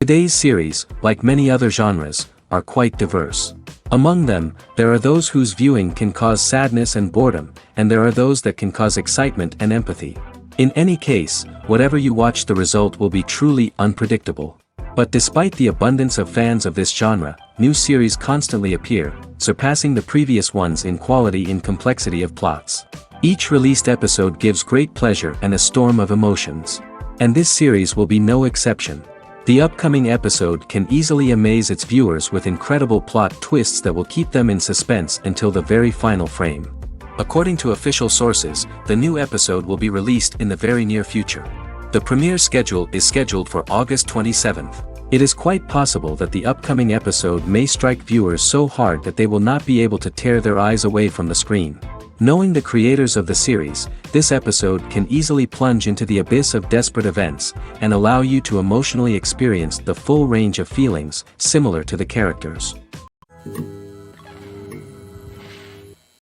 Today's series, like many other genres, are quite diverse. Among them, there are those whose viewing can cause sadness and boredom, and there are those that can cause excitement and empathy. In any case, whatever you watch, the result will be truly unpredictable. But despite the abundance of fans of this genre, new series constantly appear, surpassing the previous ones in quality and complexity of plots. Each released episode gives great pleasure and a storm of emotions. And this series will be no exception. The upcoming episode can easily amaze its viewers with incredible plot twists that will keep them in suspense until the very final frame. According to official sources, the new episode will be released in the very near future. The premiere schedule is scheduled for August 27th. It is quite possible that the upcoming episode may strike viewers so hard that they will not be able to tear their eyes away from the screen. Knowing the creators of the series, this episode can easily plunge into the abyss of desperate events, and allow you to emotionally experience the full range of feelings, similar to the characters.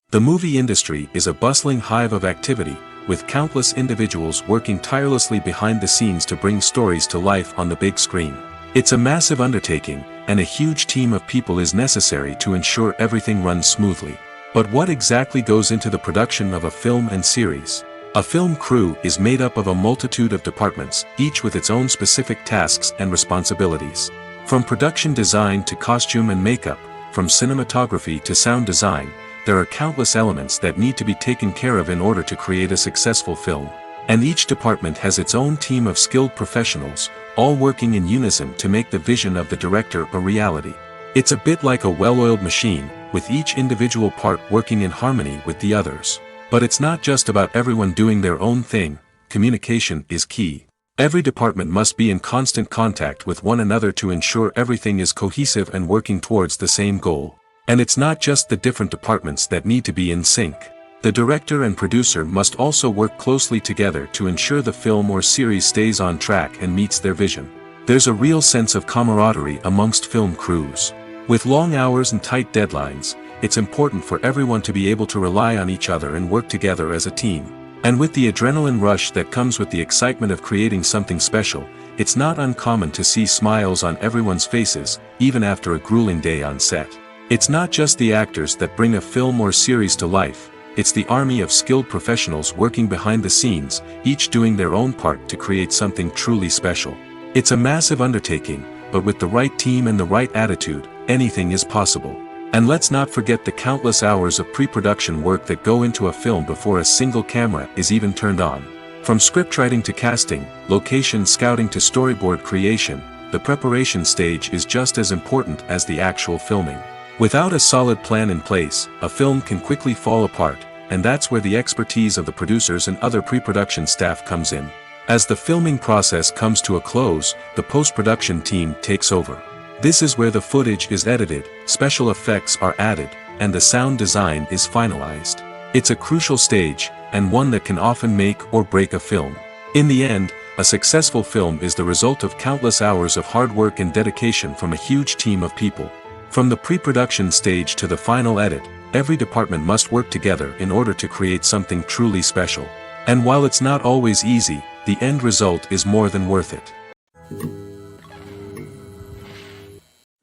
The movie industry is a bustling hive of activity, with countless individuals working tirelessly behind the scenes to bring stories to life on the big screen. It's a massive undertaking, and a huge team of people is necessary to ensure everything runs smoothly. But what exactly goes into the production of a film and series? A film crew is made up of a multitude of departments, each with its own specific tasks and responsibilities. From production design to costume and makeup, from cinematography to sound design, there are countless elements that need to be taken care of in order to create a successful film. And each department has its own team of skilled professionals, all working in unison to make the vision of the director a reality. It's a bit like a well-oiled machine, with each individual part working in harmony with the others. But it's not just about everyone doing their own thing. Communication is key. Every department must be in constant contact with one another to ensure everything is cohesive and working towards the same goal. And it's not just the different departments that need to be in sync. The director and producer must also work closely together to ensure the film or series stays on track and meets their vision. There's a real sense of camaraderie amongst film crews. With long hours and tight deadlines, it's important for everyone to be able to rely on each other and work together as a team. And with the adrenaline rush that comes with the excitement of creating something special, it's not uncommon to see smiles on everyone's faces, even after a grueling day on set. It's not just the actors that bring a film or series to life, it's the army of skilled professionals working behind the scenes, each doing their own part to create something truly special. It's a massive undertaking, but with the right team and the right attitude, anything is possible. And let's not forget the countless hours of pre-production work that go into a film before a single camera is even turned on. From scriptwriting to casting, location scouting to storyboard creation, the preparation stage is just as important as the actual filming. Without a solid plan in place, a film can quickly fall apart, and that's where the expertise of the producers and other pre-production staff comes in. As the filming process comes to a close, the post-production team takes over. This is where the footage is edited, special effects are added, and the sound design is finalized. It's a crucial stage, and one that can often make or break a film. In the end, a successful film is the result of countless hours of hard work and dedication from a huge team of people. From the pre-production stage to the final edit, every department must work together in order to create something truly special. And while it's not always easy, the end result is more than worth it.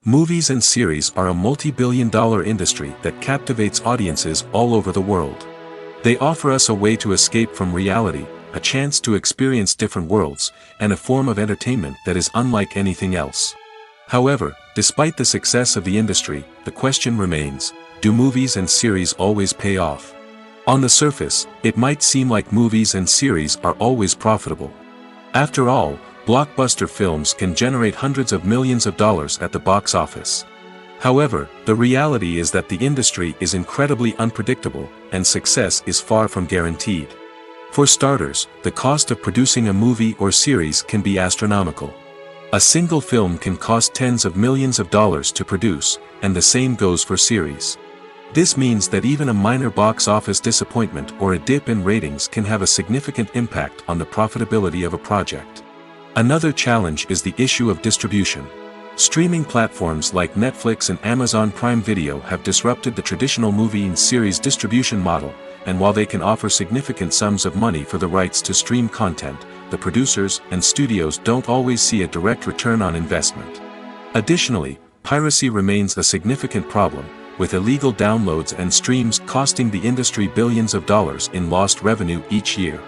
Movies and series are a multi-billion-dollar industry that captivates audiences all over the world. They offer us a way to escape from reality, a chance to experience different worlds, and a form of entertainment that is unlike anything else. However, despite the success of the industry, the question remains, do movies and series always pay off? On the surface, it might seem like movies and series are always profitable. After all, blockbuster films can generate hundreds of millions of dollars at the box office. However, the reality is that the industry is incredibly unpredictable, and success is far from guaranteed. For starters, the cost of producing a movie or series can be astronomical. A single film can cost tens of millions of dollars to produce, and the same goes for series. This means that even a minor box office disappointment or a dip in ratings can have a significant impact on the profitability of a project. Another challenge is the issue of distribution. Streaming platforms like Netflix and Amazon Prime Video have disrupted the traditional movie and series distribution model, and while they can offer significant sums of money for the rights to stream content, the producers and studios don't always see a direct return on investment. Additionally, piracy remains a significant problem, with illegal downloads and streams costing the industry billions of dollars in lost revenue each year.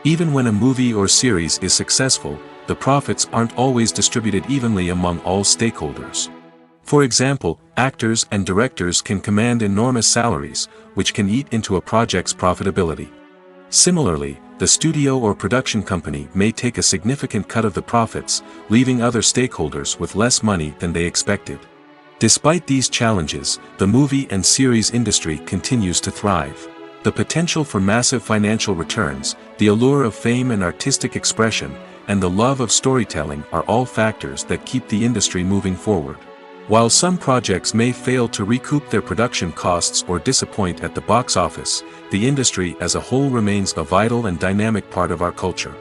Even when a movie or series is successful, the profits aren't always distributed evenly among all stakeholders. For example, actors and directors can command enormous salaries, which can eat into a project's profitability. Similarly, the studio or production company may take a significant cut of the profits, leaving other stakeholders with less money than they expected. Despite these challenges, the movie and series industry continues to thrive. The potential for massive financial returns, the allure of fame and artistic expression, and the love of storytelling are all factors that keep the industry moving forward. While some projects may fail to recoup their production costs or disappoint at the box office, the industry as a whole remains a vital and dynamic part of our culture.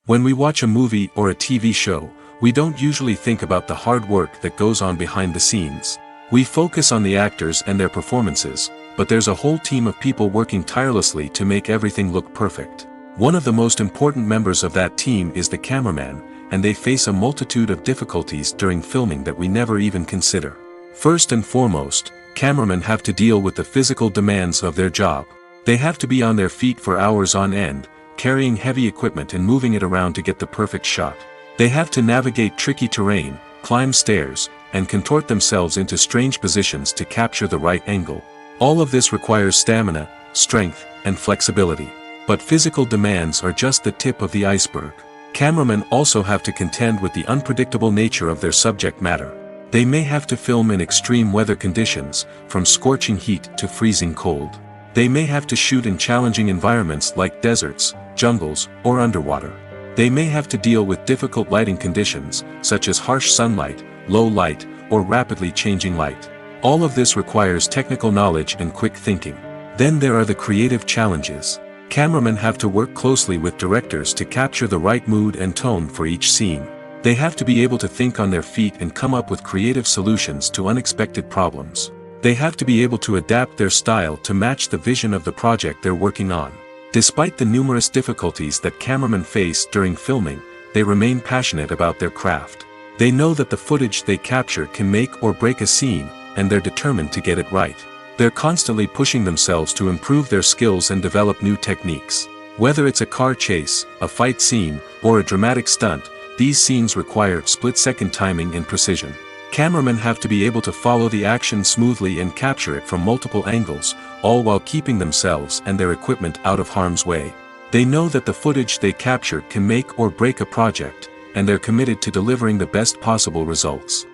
When we watch a movie or a TV show, we don't usually think about the hard work that goes on behind the scenes. We focus on the actors and their performances, but there's a whole team of people working tirelessly to make everything look perfect. One of the most important members of that team is the cameraman, and they face a multitude of difficulties during filming that we never even consider. First and foremost, cameramen have to deal with the physical demands of their job. They have to be on their feet for hours on end, carrying heavy equipment and moving it around to get the perfect shot. They have to navigate tricky terrain, climb stairs, and contort themselves into strange positions to capture the right angle. All of this requires stamina, strength, and flexibility. But physical demands are just the tip of the iceberg. Cameramen also have to contend with the unpredictable nature of their subject matter. They may have to film in extreme weather conditions, from scorching heat to freezing cold. They may have to shoot in challenging environments like deserts, jungles, or underwater. They may have to deal with difficult lighting conditions, such as harsh sunlight, low light, or rapidly changing light. All of this requires technical knowledge and quick thinking. Then there are the creative challenges. Cameramen have to work closely with directors to capture the right mood and tone for each scene. They have to be able to think on their feet and come up with creative solutions to unexpected problems. They have to be able to adapt their style to match the vision of the project they're working on. Despite the numerous difficulties that cameramen face during filming, they remain passionate about their craft. They know that the footage they capture can make or break a scene, and they're determined to get it right. They're constantly pushing themselves to improve their skills and develop new techniques. Whether it's a car chase, a fight scene, or a dramatic stunt, these scenes require split-second timing and precision. Cameramen have to be able to follow the action smoothly and capture it from multiple angles, all while keeping themselves and their equipment out of harm's way. They know that the footage they capture can make or break a project, and they're committed to delivering the best possible results.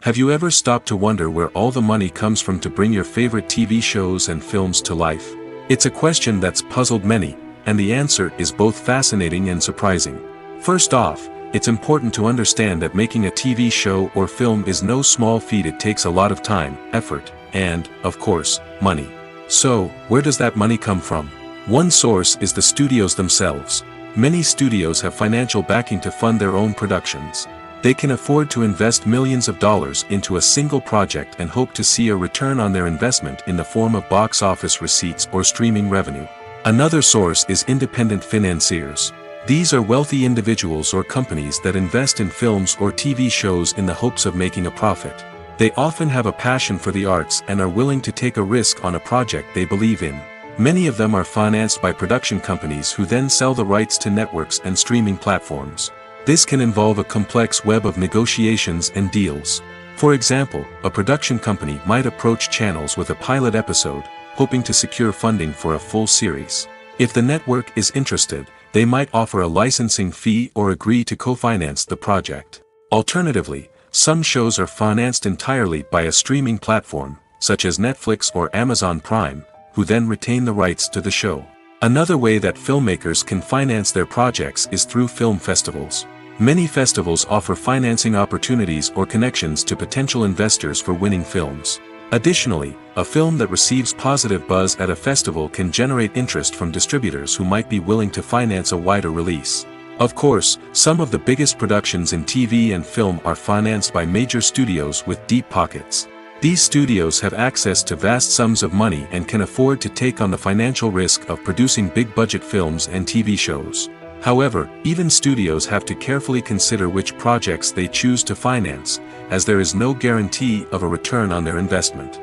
Have you ever stopped to wonder where all the money comes from to bring your favorite TV shows and films to life? It's a question that's puzzled many, and the answer is both fascinating and surprising. First off, it's important to understand that making a TV show or film is no small feat. It takes a lot of time, effort, and, of course, money. So, where does that money come from? One source is the studios themselves. Many studios have financial backing to fund their own productions. They can afford to invest millions of dollars into a single project and hope to see a return on their investment in the form of box office receipts or streaming revenue. Another source is independent financiers. These are wealthy individuals or companies that invest in films or TV shows in the hopes of making a profit. They often have a passion for the arts and are willing to take a risk on a project they believe in. Many of them are financed by production companies who then sell the rights to networks and streaming platforms. This can involve a complex web of negotiations and deals. For example, a production company might approach channels with a pilot episode, hoping to secure funding for a full series. If the network is interested, they might offer a licensing fee or agree to co-finance the project. Alternatively, some shows are financed entirely by a streaming platform, such as Netflix or Amazon Prime, who then retain the rights to the show. Another way that filmmakers can finance their projects is through film festivals. Many festivals offer financing opportunities or connections to potential investors for winning films. Additionally, a film that receives positive buzz at a festival can generate interest from distributors who might be willing to finance a wider release. Of course, some of the biggest productions in TV and film are financed by major studios with deep pockets. These studios have access to vast sums of money and can afford to take on the financial risk of producing big-budget films and TV shows. However, even studios have to carefully consider which projects they choose to finance, as there is no guarantee of a return on their investment.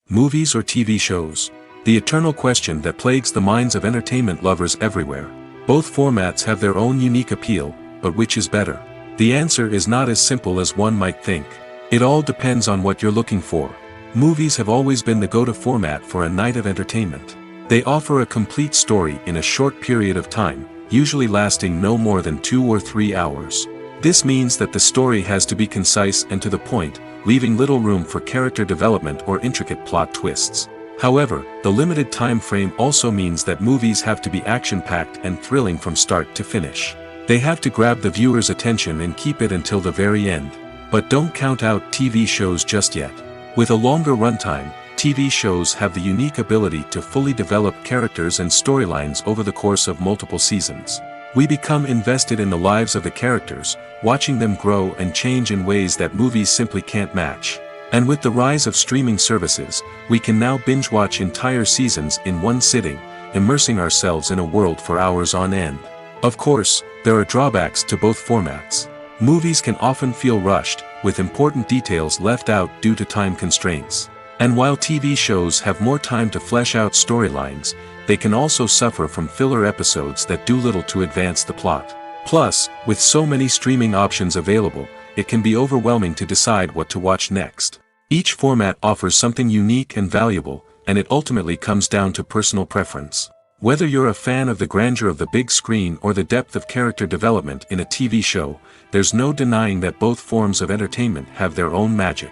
Movies or TV shows? The eternal question that plagues the minds of entertainment lovers everywhere. Both formats have their own unique appeal, but which is better? The answer is not as simple as one might think. It all depends on what you're looking for. Movies have always been the go-to format for a night of entertainment. They offer a complete story in a short period of time, usually lasting no more than 2 or 3 hours. This means that the story has to be concise and to the point, leaving little room for character development or intricate plot twists. However, the limited time frame also means that movies have to be action-packed and thrilling from start to finish. They have to grab the viewer's attention and keep it until the very end. But don't count out TV shows just yet. With a longer runtime, TV shows have the unique ability to fully develop characters and storylines over the course of multiple seasons. We become invested in the lives of the characters, watching them grow and change in ways that movies simply can't match. And with the rise of streaming services, we can now binge-watch entire seasons in one sitting, immersing ourselves in a world for hours on end. Of course, there are drawbacks to both formats. Movies can often feel rushed, with important details left out due to time constraints. And while TV shows have more time to flesh out storylines, they can also suffer from filler episodes that do little to advance the plot. Plus, with so many streaming options available, it can be overwhelming to decide what to watch next. Each format offers something unique and valuable, and it ultimately comes down to personal preference. Whether you're a fan of the grandeur of the big screen or the depth of character development in a TV show, there's no denying that both forms of entertainment have their own magic.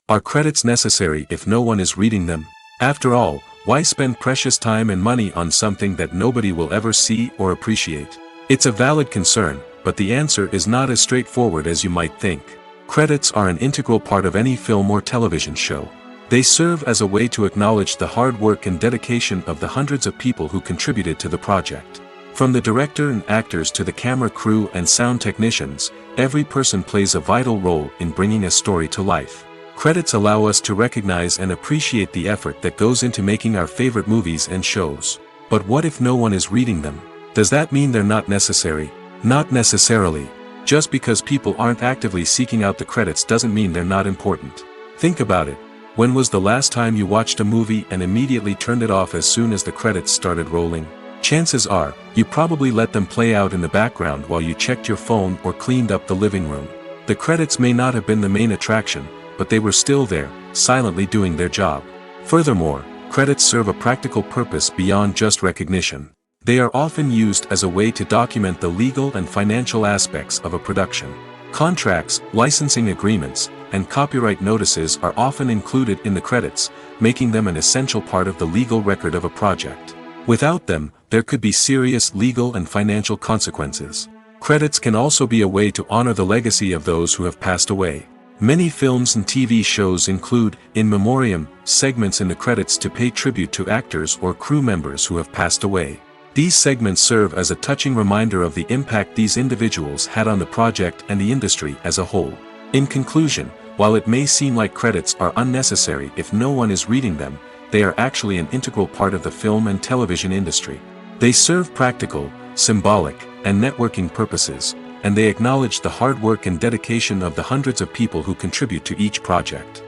Are credits necessary if no one is reading them? After all, why spend precious time and money on something that nobody will ever see or appreciate? It's a valid concern, but the answer is not as straightforward as you might think. Credits are an integral part of any film or television show. They serve as a way to acknowledge the hard work and dedication of the hundreds of people who contributed to the project. From the director and actors to the camera crew and sound technicians, every person plays a vital role in bringing a story to life. Credits allow us to recognize and appreciate the effort that goes into making our favorite movies and shows. But what if no one is reading them? Does that mean they're not necessary? Not necessarily. Just because people aren't actively seeking out the credits doesn't mean they're not important. Think about it. When was the last time you watched a movie and immediately turned it off as soon as the credits started rolling? Chances are, you probably let them play out in the background while you checked your phone or cleaned up the living room. The credits may not have been the main attraction, but they were still there, silently doing their job. Furthermore, credits serve a practical purpose beyond just recognition. They are often used as a way to document the legal and financial aspects of a production. Contracts, licensing agreements, and copyright notices are often included in the credits, making them an essential part of the legal record of a project. Without them, there could be serious legal and financial consequences. Credits can also be a way to honor the legacy of those who have passed away. Many films and TV shows include, in memoriam, segments in the credits to pay tribute to actors or crew members who have passed away. These segments serve as a touching reminder of the impact these individuals had on the project and the industry as a whole. In conclusion, while it may seem like credits are unnecessary if no one is reading them, they are actually an integral part of the film and television industry. They serve practical, symbolic, and networking purposes, and they acknowledge the hard work and dedication of the hundreds of people who contribute to each project.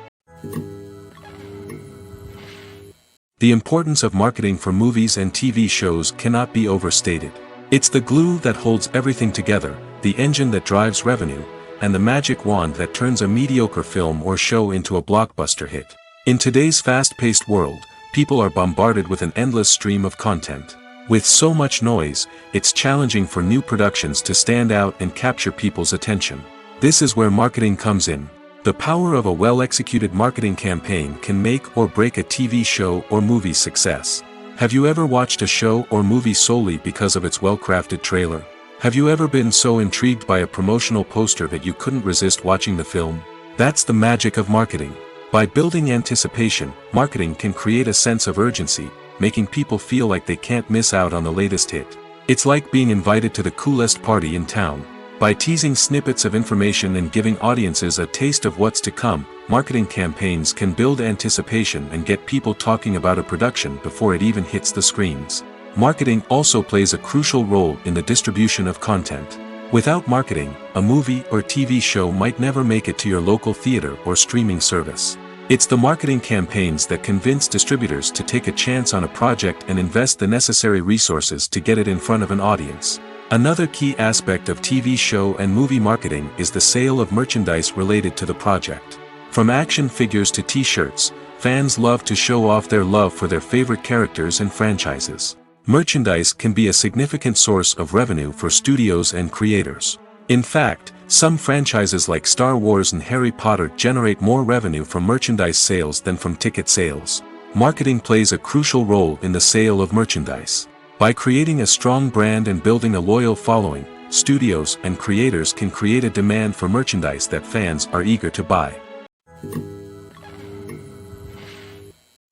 The importance of marketing for movies and TV shows cannot be overstated. It's the glue that holds everything together, the engine that drives revenue, and the magic wand that turns a mediocre film or show into a blockbuster hit. In today's fast-paced world, people are bombarded with an endless stream of content. With so much noise, it's challenging for new productions to stand out and capture people's attention. This is where marketing comes in. The power of a well-executed marketing campaign can make or break a TV show or movie's success. Have you ever watched a show or movie solely because of its well-crafted trailer? Have you ever been so intrigued by a promotional poster that you couldn't resist watching the film? That's the magic of marketing. By building anticipation, marketing can create a sense of urgency, making people feel like they can't miss out on the latest hit. It's like being invited to the coolest party in town. By teasing snippets of information and giving audiences a taste of what's to come, marketing campaigns can build anticipation and get people talking about a production before it even hits the screens. Marketing also plays a crucial role in the distribution of content. Without marketing, a movie or TV show might never make it to your local theater or streaming service. It's the marketing campaigns that convince distributors to take a chance on a project and invest the necessary resources to get it in front of an audience. Another key aspect of TV show and movie marketing is the sale of merchandise related to the project. From action figures to t-shirts, fans love to show off their love for their favorite characters and franchises. Merchandise can be a significant source of revenue for studios and creators. In fact, some franchises like Star Wars and Harry Potter generate more revenue from merchandise sales than from ticket sales. Marketing plays a crucial role in the sale of merchandise. By creating a strong brand and building a loyal following, studios and creators can create a demand for merchandise that fans are eager to buy.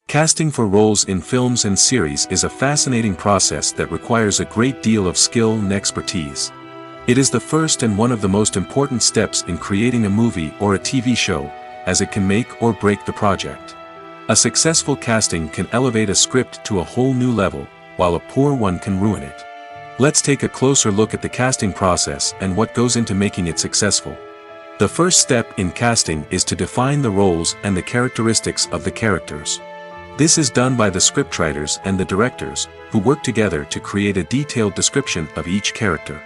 Casting for roles in films and series is a fascinating process that requires a great deal of skill and expertise. It is the first and one of the most important steps in creating a movie or a TV show, as it can make or break the project. A successful casting can elevate a script to a whole new level, while a poor one can ruin it. Let's take a closer look at the casting process and what goes into making it successful. The first step in casting is to define the roles and the characteristics of the characters. This is done by the scriptwriters and the directors, who work together to create a detailed description of each character.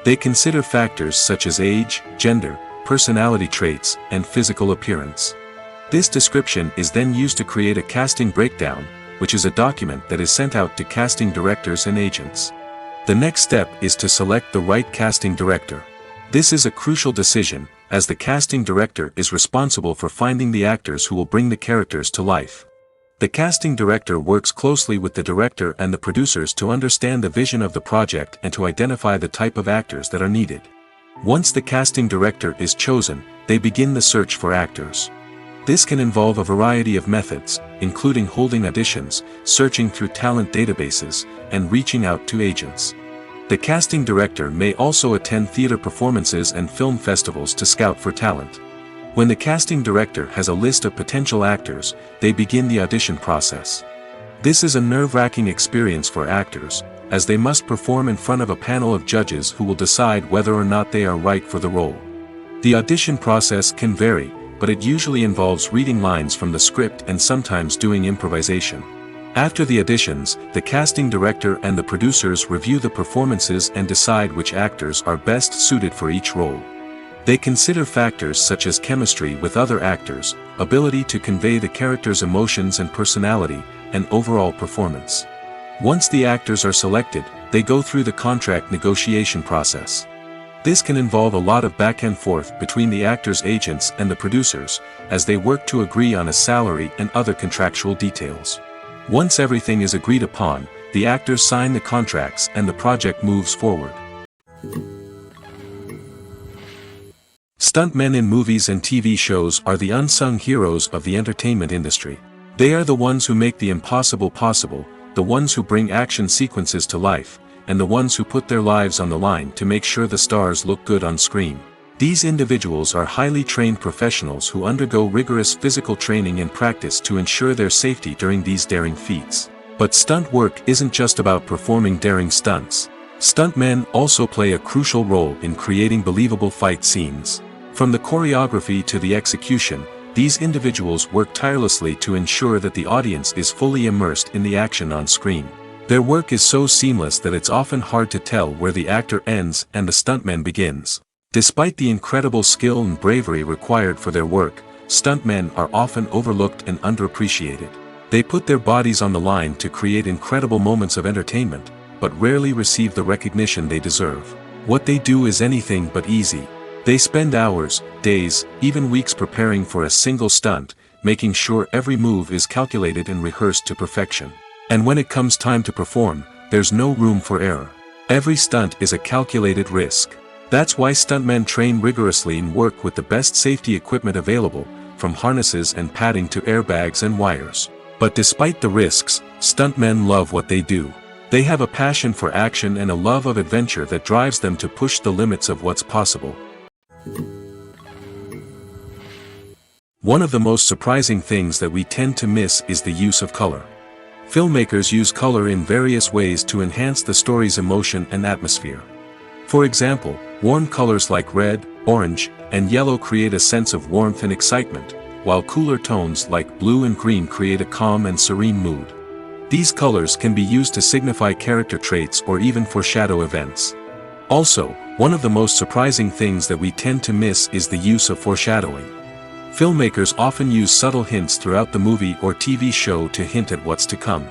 They consider factors such as age, gender, personality traits, and physical appearance. This description is then used to create a casting breakdown, which is a document that is sent out to casting directors and agents. The next step is to select the right casting director. This is a crucial decision, as the casting director is responsible for finding the actors who will bring the characters to life. The casting director works closely with the director and the producers to understand the vision of the project and to identify the type of actors that are needed. Once the casting director is chosen, they begin the search for actors. This can involve a variety of methods, including holding auditions, searching through talent databases, and reaching out to agents. The casting director may also attend theater performances and film festivals to scout for talent. When the casting director has a list of potential actors, they begin the audition process. This is a nerve-wracking experience for actors, as they must perform in front of a panel of judges who will decide whether or not they are right for the role. The audition process can vary, but it usually involves reading lines from the script and sometimes doing improvisation. After the auditions, the casting director and the producers review the performances and decide which actors are best suited for each role. They consider factors such as chemistry with other actors, ability to convey the character's emotions and personality, and overall performance. Once the actors are selected, they go through the contract negotiation process. This can involve a lot of back and forth between the actors' agents and the producers, as they work to agree on a salary and other contractual details. Once everything is agreed upon, the actors sign the contracts and the project moves forward. Stuntmen in movies and TV shows are the unsung heroes of the entertainment industry. They are the ones who make the impossible possible, the ones who bring action sequences to life, and the ones who put their lives on the line to make sure the stars look good on screen. These individuals are highly trained professionals who undergo rigorous physical training and practice to ensure their safety during these daring feats. But stunt work isn't just about performing daring stunts. Stuntmen also play a crucial role in creating believable fight scenes. From the choreography to the execution, these individuals work tirelessly to ensure that the audience is fully immersed in the action on screen. Their work is so seamless that it's often hard to tell where the actor ends and the stuntman begins. Despite the incredible skill and bravery required for their work, stuntmen are often overlooked and underappreciated. They put their bodies on the line to create incredible moments of entertainment, but rarely receive the recognition they deserve. What they do is anything but easy. They spend hours, days, even weeks preparing for a single stunt, making sure every move is calculated and rehearsed to perfection. And when it comes time to perform, there's no room for error. Every stunt is a calculated risk. That's why stuntmen train rigorously and work with the best safety equipment available, from harnesses and padding to airbags and wires. But despite the risks, stuntmen love what they do. They have a passion for action and a love of adventure that drives them to push the limits of what's possible. One of the most surprising things that we tend to miss is the use of color. Filmmakers use color in various ways to enhance the story's emotion and atmosphere. For example, warm colors like red, orange, and yellow create a sense of warmth and excitement, while cooler tones like blue and green create a calm and serene mood. These colors can be used to signify character traits or even foreshadow events. Also, one of the most surprising things that we tend to miss is the use of foreshadowing. Filmmakers often use subtle hints throughout the movie or TV show to hint at what's to come.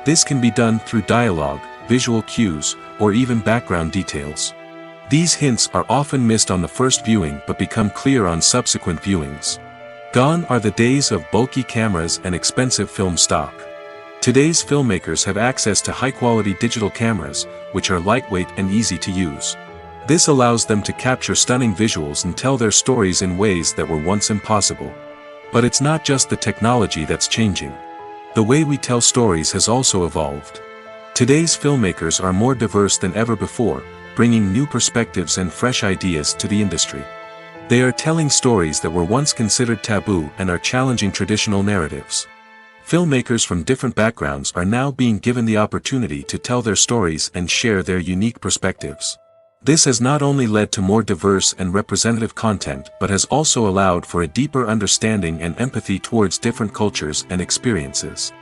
This can be done through dialogue, visual cues, or even background details. These hints are often missed on the first viewing but become clear on subsequent viewings. Gone are the days of bulky cameras and expensive film stock. Today's filmmakers have access to high-quality digital cameras, which are lightweight and easy to use. This allows them to capture stunning visuals and tell their stories in ways that were once impossible. But it's not just the technology that's changing. The way we tell stories has also evolved. Today's filmmakers are more diverse than ever before, bringing new perspectives and fresh ideas to the industry. They are telling stories that were once considered taboo and are challenging traditional narratives. Filmmakers from different backgrounds are now being given the opportunity to tell their stories and share their unique perspectives. This has not only led to more diverse and representative content but has also allowed for a deeper understanding and empathy towards different cultures and experiences.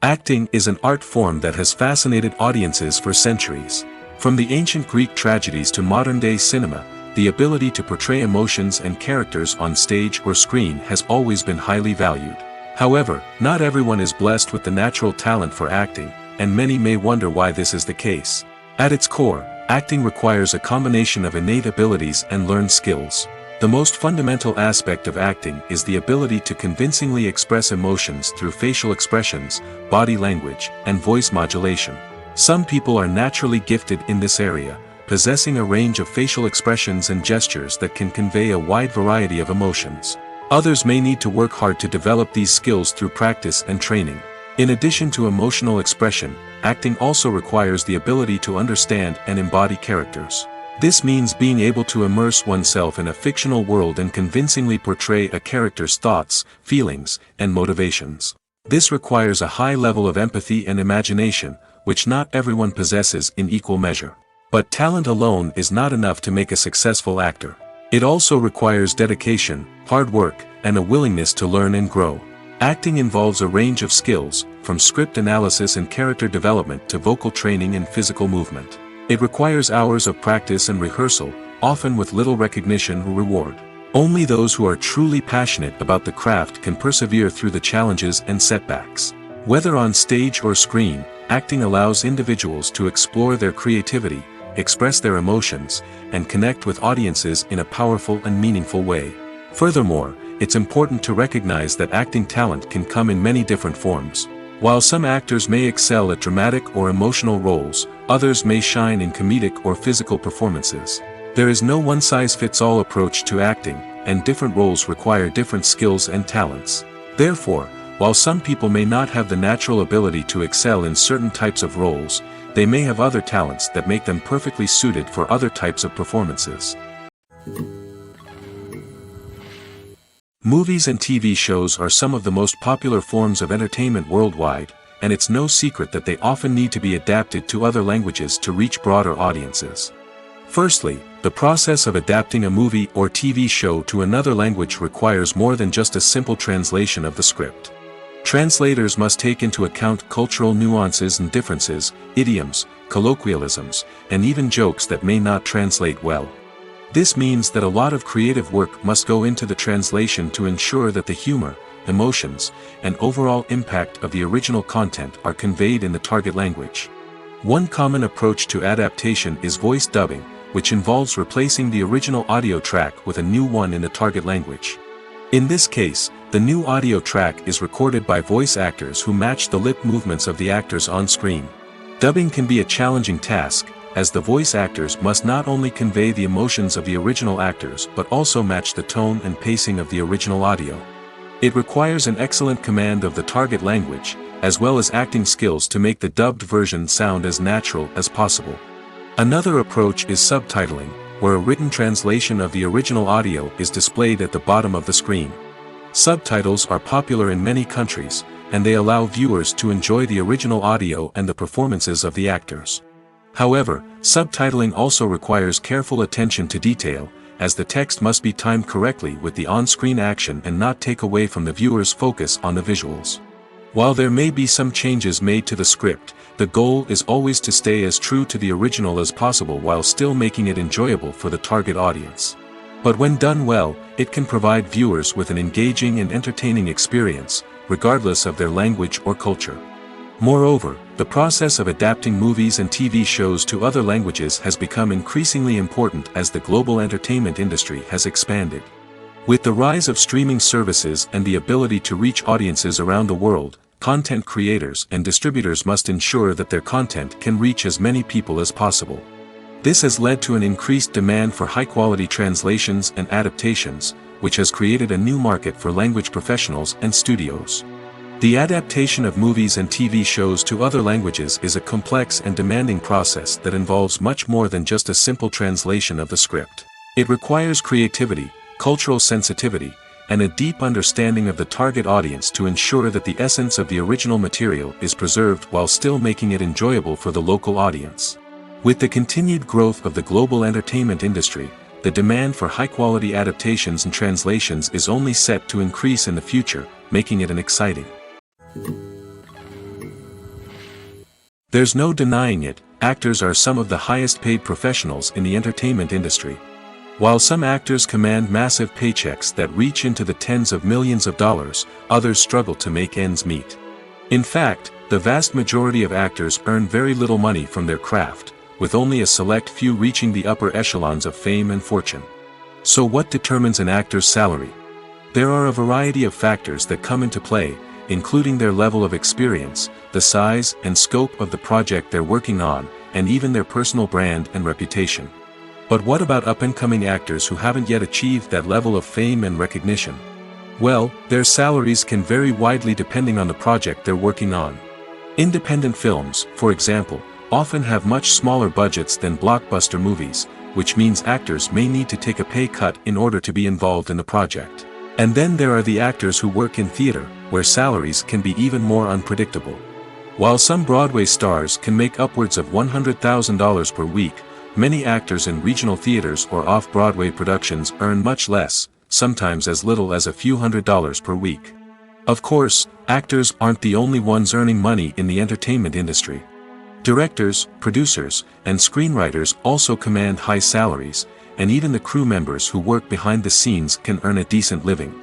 Acting is an art form that has fascinated audiences for centuries. From the ancient Greek tragedies to modern-day cinema, the ability to portray emotions and characters on stage or screen has always been highly valued. However, not everyone is blessed with the natural talent for acting, and many may wonder why this is the case. At its core, acting requires a combination of innate abilities and learned skills. The most fundamental aspect of acting is the ability to convincingly express emotions through facial expressions, body language, and voice modulation. Some people are naturally gifted in this area, possessing a range of facial expressions and gestures that can convey a wide variety of emotions. Others may need to work hard to develop these skills through practice and training. In addition to emotional expression, acting also requires the ability to understand and embody characters. This means being able to immerse oneself in a fictional world and convincingly portray a character's thoughts, feelings, and motivations. This requires a high level of empathy and imagination, which not everyone possesses in equal measure. But talent alone is not enough to make a successful actor. It also requires dedication, hard work, and a willingness to learn and grow. Acting involves a range of skills, from script analysis and character development to vocal training and physical movement. It requires hours of practice and rehearsal, often with little recognition or reward. Only those who are truly passionate about the craft can persevere through the challenges and setbacks. Whether on stage or screen, acting allows individuals to explore their creativity, express their emotions, and connect with audiences in a powerful and meaningful way. Furthermore, it's important to recognize that acting talent can come in many different forms. While some actors may excel at dramatic or emotional roles, others may shine in comedic or physical performances. There is no one-size-fits-all approach to acting, and different roles require different skills and talents. Therefore, while some people may not have the natural ability to excel in certain types of roles, they may have other talents that make them perfectly suited for other types of performances. Movies and TV shows are some of the most popular forms of entertainment worldwide, and it's no secret that they often need to be adapted to other languages to reach broader audiences. Firstly, the process of adapting a movie or TV show to another language requires more than just a simple translation of the script. Translators must take into account cultural nuances and differences, idioms, colloquialisms, and even jokes that may not translate well. This means that a lot of creative work must go into the translation to ensure that the humor, emotions, and overall impact of the original content are conveyed in the target language. One common approach to adaptation is voice dubbing, which involves replacing the original audio track with a new one in the target language. In this case, the new audio track is recorded by voice actors who match the lip movements of the actors on screen. Dubbing can be a challenging task, as the voice actors must not only convey the emotions of the original actors but also match the tone and pacing of the original audio. It requires an excellent command of the target language, as well as acting skills to make the dubbed version sound as natural as possible. Another approach is subtitling, where a written translation of the original audio is displayed at the bottom of the screen. Subtitles are popular in many countries, and they allow viewers to enjoy the original audio and the performances of the actors. However, subtitling also requires careful attention to detail, as the text must be timed correctly with the on-screen action and not take away from the viewer's focus on the visuals. While there may be some changes made to the script, the goal is always to stay as true to the original as possible while still making it enjoyable for the target audience. But when done well, it can provide viewers with an engaging and entertaining experience, regardless of their language or culture. Moreover, the process of adapting movies and TV shows to other languages has become increasingly important as the global entertainment industry has expanded. With the rise of streaming services and the ability to reach audiences around the world, content creators and distributors must ensure that their content can reach as many people as possible. This has led to an increased demand for high-quality translations and adaptations, which has created a new market for language professionals and studios. The adaptation of movies and TV shows to other languages is a complex and demanding process that involves much more than just a simple translation of the script. It requires creativity, cultural sensitivity, and a deep understanding of the target audience to ensure that the essence of the original material is preserved while still making it enjoyable for the local audience. With the continued growth of the global entertainment industry, the demand for high-quality adaptations and translations is only set to increase in the future, making it an exciting. There's no denying it, actors are some of the highest-paid professionals in the entertainment industry. While some actors command massive paychecks that reach into the tens of millions of dollars, others struggle to make ends meet. In fact, the vast majority of actors earn very little money from their craft, with only a select few reaching the upper echelons of fame and fortune. So what determines an actor's salary? There are a variety of factors that come into play, including their level of experience, the size and scope of the project they're working on, and even their personal brand and reputation. But what about up-and-coming actors who haven't yet achieved that level of fame and recognition? Well, their salaries can vary widely depending on the project they're working on. Independent films, for example, often have much smaller budgets than blockbuster movies, which means actors may need to take a pay cut in order to be involved in the project. And then there are the actors who work in theater, where salaries can be even more unpredictable. While some Broadway stars can make upwards of $100,000 per week, many actors in regional theaters or off-Broadway productions earn much less, sometimes as little as a few $100s per week. Of course, actors aren't the only ones earning money in the entertainment industry. Directors, producers, and screenwriters also command high salaries, and even the crew members who work behind the scenes can earn a decent living.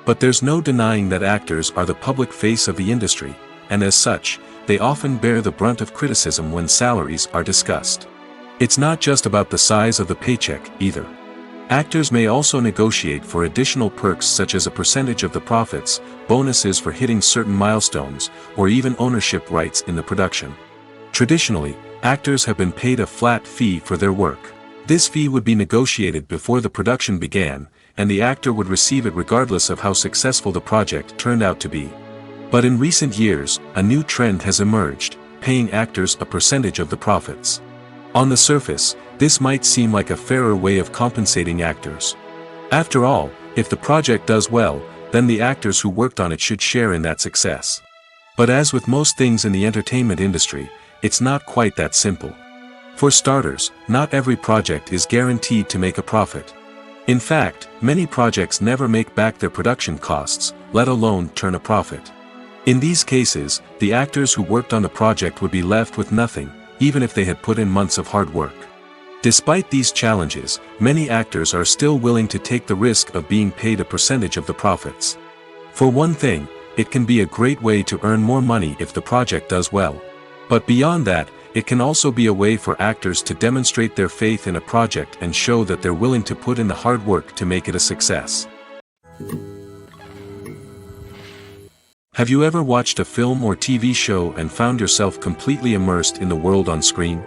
But there's no denying that actors are the public face of the industry, and as such, they often bear the brunt of criticism when salaries are discussed. It's not just about the size of the paycheck, either. Actors may also negotiate for additional perks such as a percentage of the profits, bonuses for hitting certain milestones, or even ownership rights in the production. Traditionally, actors have been paid a flat fee for their work. This fee would be negotiated before the production began, and the actor would receive it regardless of how successful the project turned out to be. But in recent years, a new trend has emerged, paying actors a percentage of the profits. On the surface, this might seem like a fairer way of compensating actors. After all, if the project does well, then the actors who worked on it should share in that success. But as with most things in the entertainment industry, it's not quite that simple. For starters, not every project is guaranteed to make a profit. In fact, many projects never make back their production costs, let alone turn a profit. In these cases, the actors who worked on the project would be left with nothing, even if they had put in months of hard work. Despite these challenges, many actors are still willing to take the risk of being paid a percentage of the profits. For one thing, it can be a great way to earn more money if the project does well. But beyond that, it can also be a way for actors to demonstrate their faith in a project and show that they're willing to put in the hard work to make it a success. Have you ever watched a film or TV show and found yourself completely immersed in the world on screen?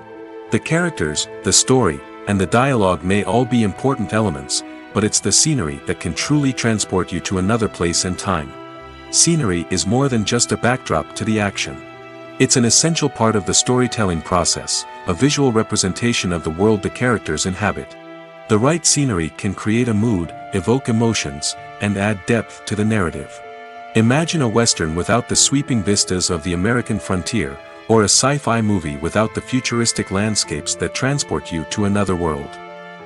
The characters, the story, and the dialogue may all be important elements, but it's the scenery that can truly transport you to another place and time. Scenery is more than just a backdrop to the action. It's an essential part of the storytelling process, a visual representation of the world the characters inhabit. The right scenery can create a mood, evoke emotions, and add depth to the narrative. Imagine a Western without the sweeping vistas of the American frontier, or a sci-fi movie without the futuristic landscapes that transport you to another world.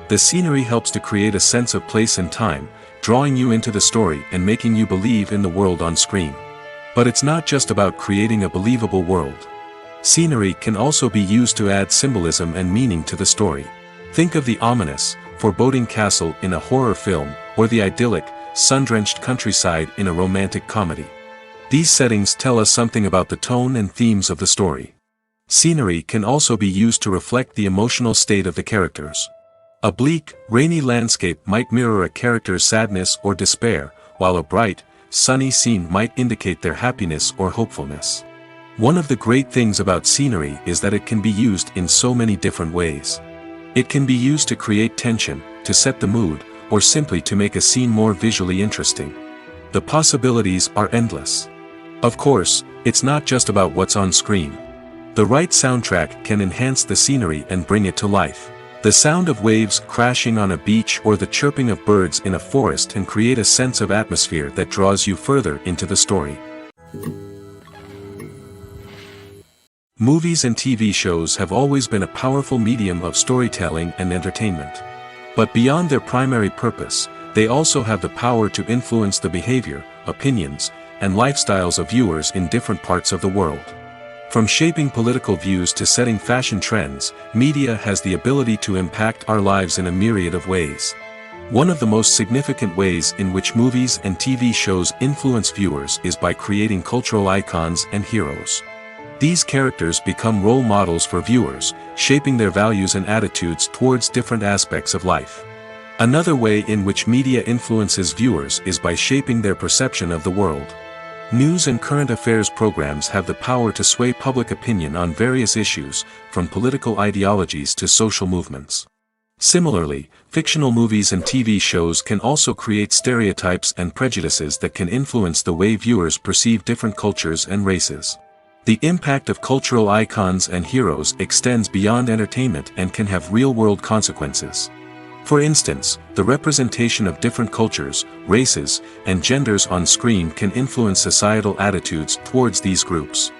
The scenery helps to create a sense of place and time, drawing you into the story and making you believe in the world on screen. But it's not just about creating a believable world. Scenery can also be used to add symbolism and meaning to the story. Think of the ominous, foreboding castle in a horror film, or the idyllic, sun-drenched countryside in a romantic comedy. These settings tell us something about the tone and themes of the story. Scenery can also be used to reflect the emotional state of the characters. A bleak, rainy landscape might mirror a character's sadness or despair, while a bright, sunny scene might indicate their happiness or hopefulness. One of the great things about scenery is that it can be used in so many different ways. It can be used to create tension, to set the mood, or simply to make a scene more visually interesting. The possibilities are endless. Of course, it's not just about what's on screen. The right soundtrack can enhance the scenery and bring it to life. The sound of waves crashing on a beach or the chirping of birds in a forest can create a sense of atmosphere that draws you further into the story. Movies and TV shows have always been a powerful medium of storytelling and entertainment. But beyond their primary purpose, they also have the power to influence the behavior, opinions, and lifestyles of viewers in different parts of the world. From shaping political views to setting fashion trends, media has the ability to impact our lives in a myriad of ways. One of the most significant ways in which movies and TV shows influence viewers is by creating cultural icons and heroes. These characters become role models for viewers, shaping their values and attitudes towards different aspects of life. Another way in which media influences viewers is by shaping their perception of the world. News and current affairs programs have the power to sway public opinion on various issues, from political ideologies to social movements. Similarly, fictional movies and TV shows can also create stereotypes and prejudices that can influence the way viewers perceive different cultures and races. The impact of cultural icons and heroes extends beyond entertainment and can have real-world consequences. For instance, the representation of different cultures, races, and genders on screen can influence societal attitudes towards these groups.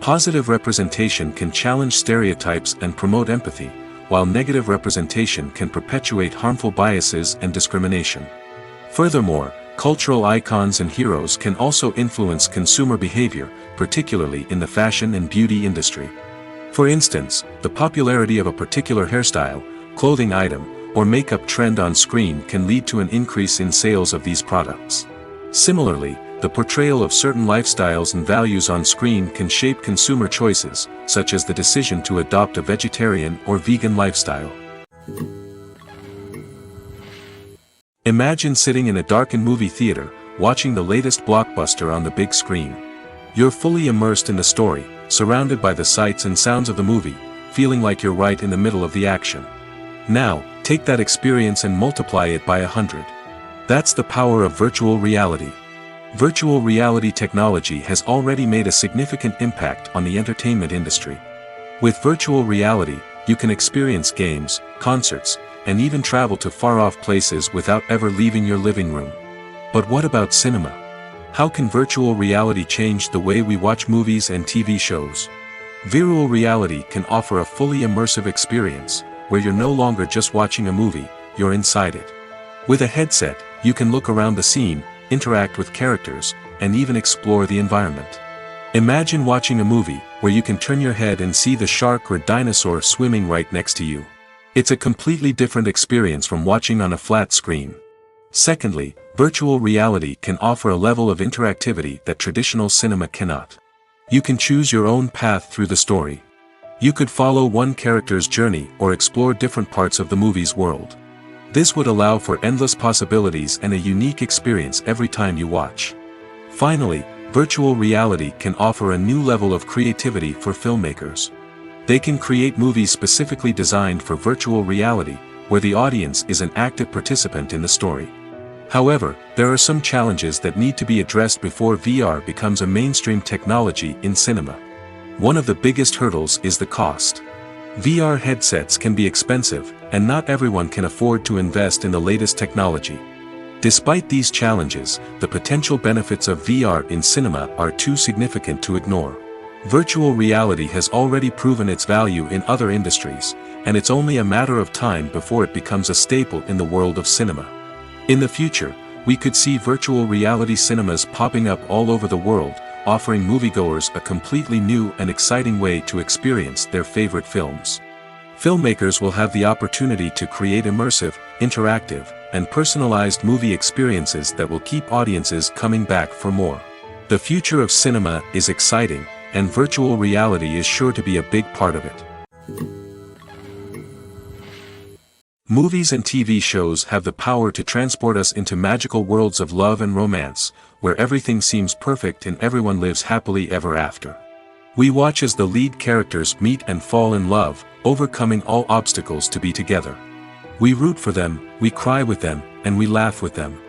Positive representation can challenge stereotypes and promote empathy, while negative representation can perpetuate harmful biases and discrimination. Furthermore, cultural icons and heroes can also influence consumer behavior, particularly in the fashion and beauty industry. For instance, the popularity of a particular hairstyle, clothing item, or makeup trend on screen can lead to an increase in sales of these products. Similarly, the portrayal of certain lifestyles and values on screen can shape consumer choices, such as the decision to adopt a vegetarian or vegan lifestyle. Imagine sitting in a darkened movie theater, watching the latest blockbuster on the big screen. You're fully immersed in the story, surrounded by the sights and sounds of the movie, feeling like you're right in the middle of the action. Now, take that experience and multiply it by 100. That's the power of virtual reality. Virtual reality technology has already made a significant impact on the entertainment industry. With virtual reality, you can experience games, concerts, and even travel to far-off places without ever leaving your living room. But what about cinema? How can virtual reality change the way we watch movies and TV shows? Virtual reality can offer a fully immersive experience, where you're no longer just watching a movie, you're inside it. With a headset, you can look around the scene, interact with characters, and even explore the environment. Imagine watching a movie, where you can turn your head and see the shark or dinosaur swimming right next to you. It's a completely different experience from watching on a flat screen. Secondly, virtual reality can offer a level of interactivity that traditional cinema cannot. You can choose your own path through the story. You could follow one character's journey or explore different parts of the movie's world. This would allow for endless possibilities and a unique experience every time you watch. Finally, virtual reality can offer a new level of creativity for filmmakers. They can create movies specifically designed for virtual reality, where the audience is an active participant in the story. However, there are some challenges that need to be addressed before VR becomes a mainstream technology in cinema. One of the biggest hurdles is the cost. VR headsets can be expensive, and not everyone can afford to invest in the latest technology. Despite these challenges, the potential benefits of VR in cinema are too significant to ignore. Virtual reality has already proven its value in other industries, and it's only a matter of time before it becomes a staple in the world of cinema. In the future, we could see virtual reality cinemas popping up all over the world, offering moviegoers a completely new and exciting way to experience their favorite films. Filmmakers will have the opportunity to create immersive, interactive, and personalized movie experiences that will keep audiences coming back for more. The future of cinema is exciting, and virtual reality is sure to be a big part of it. Movies and TV shows have the power to transport us into magical worlds of love and romance, where everything seems perfect and everyone lives happily ever after. We watch as the lead characters meet and fall in love, overcoming all obstacles to be together. We root for them, we cry with them, and we laugh with them.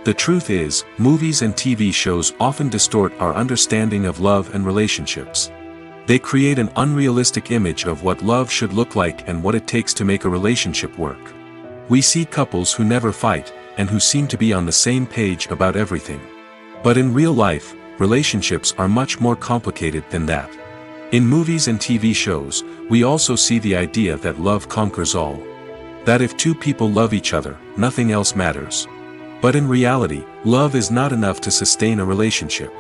The truth is, movies and TV shows often distort our understanding of love and relationships. They create an unrealistic image of what love should look like and what it takes to make a relationship work. We see couples who never fight, and who seem to be on the same page about everything. But in real life, relationships are much more complicated than that. In movies and TV shows, we also see the idea that love conquers all. That if two people love each other, nothing else matters. But in reality, love is not enough to sustain a relationship.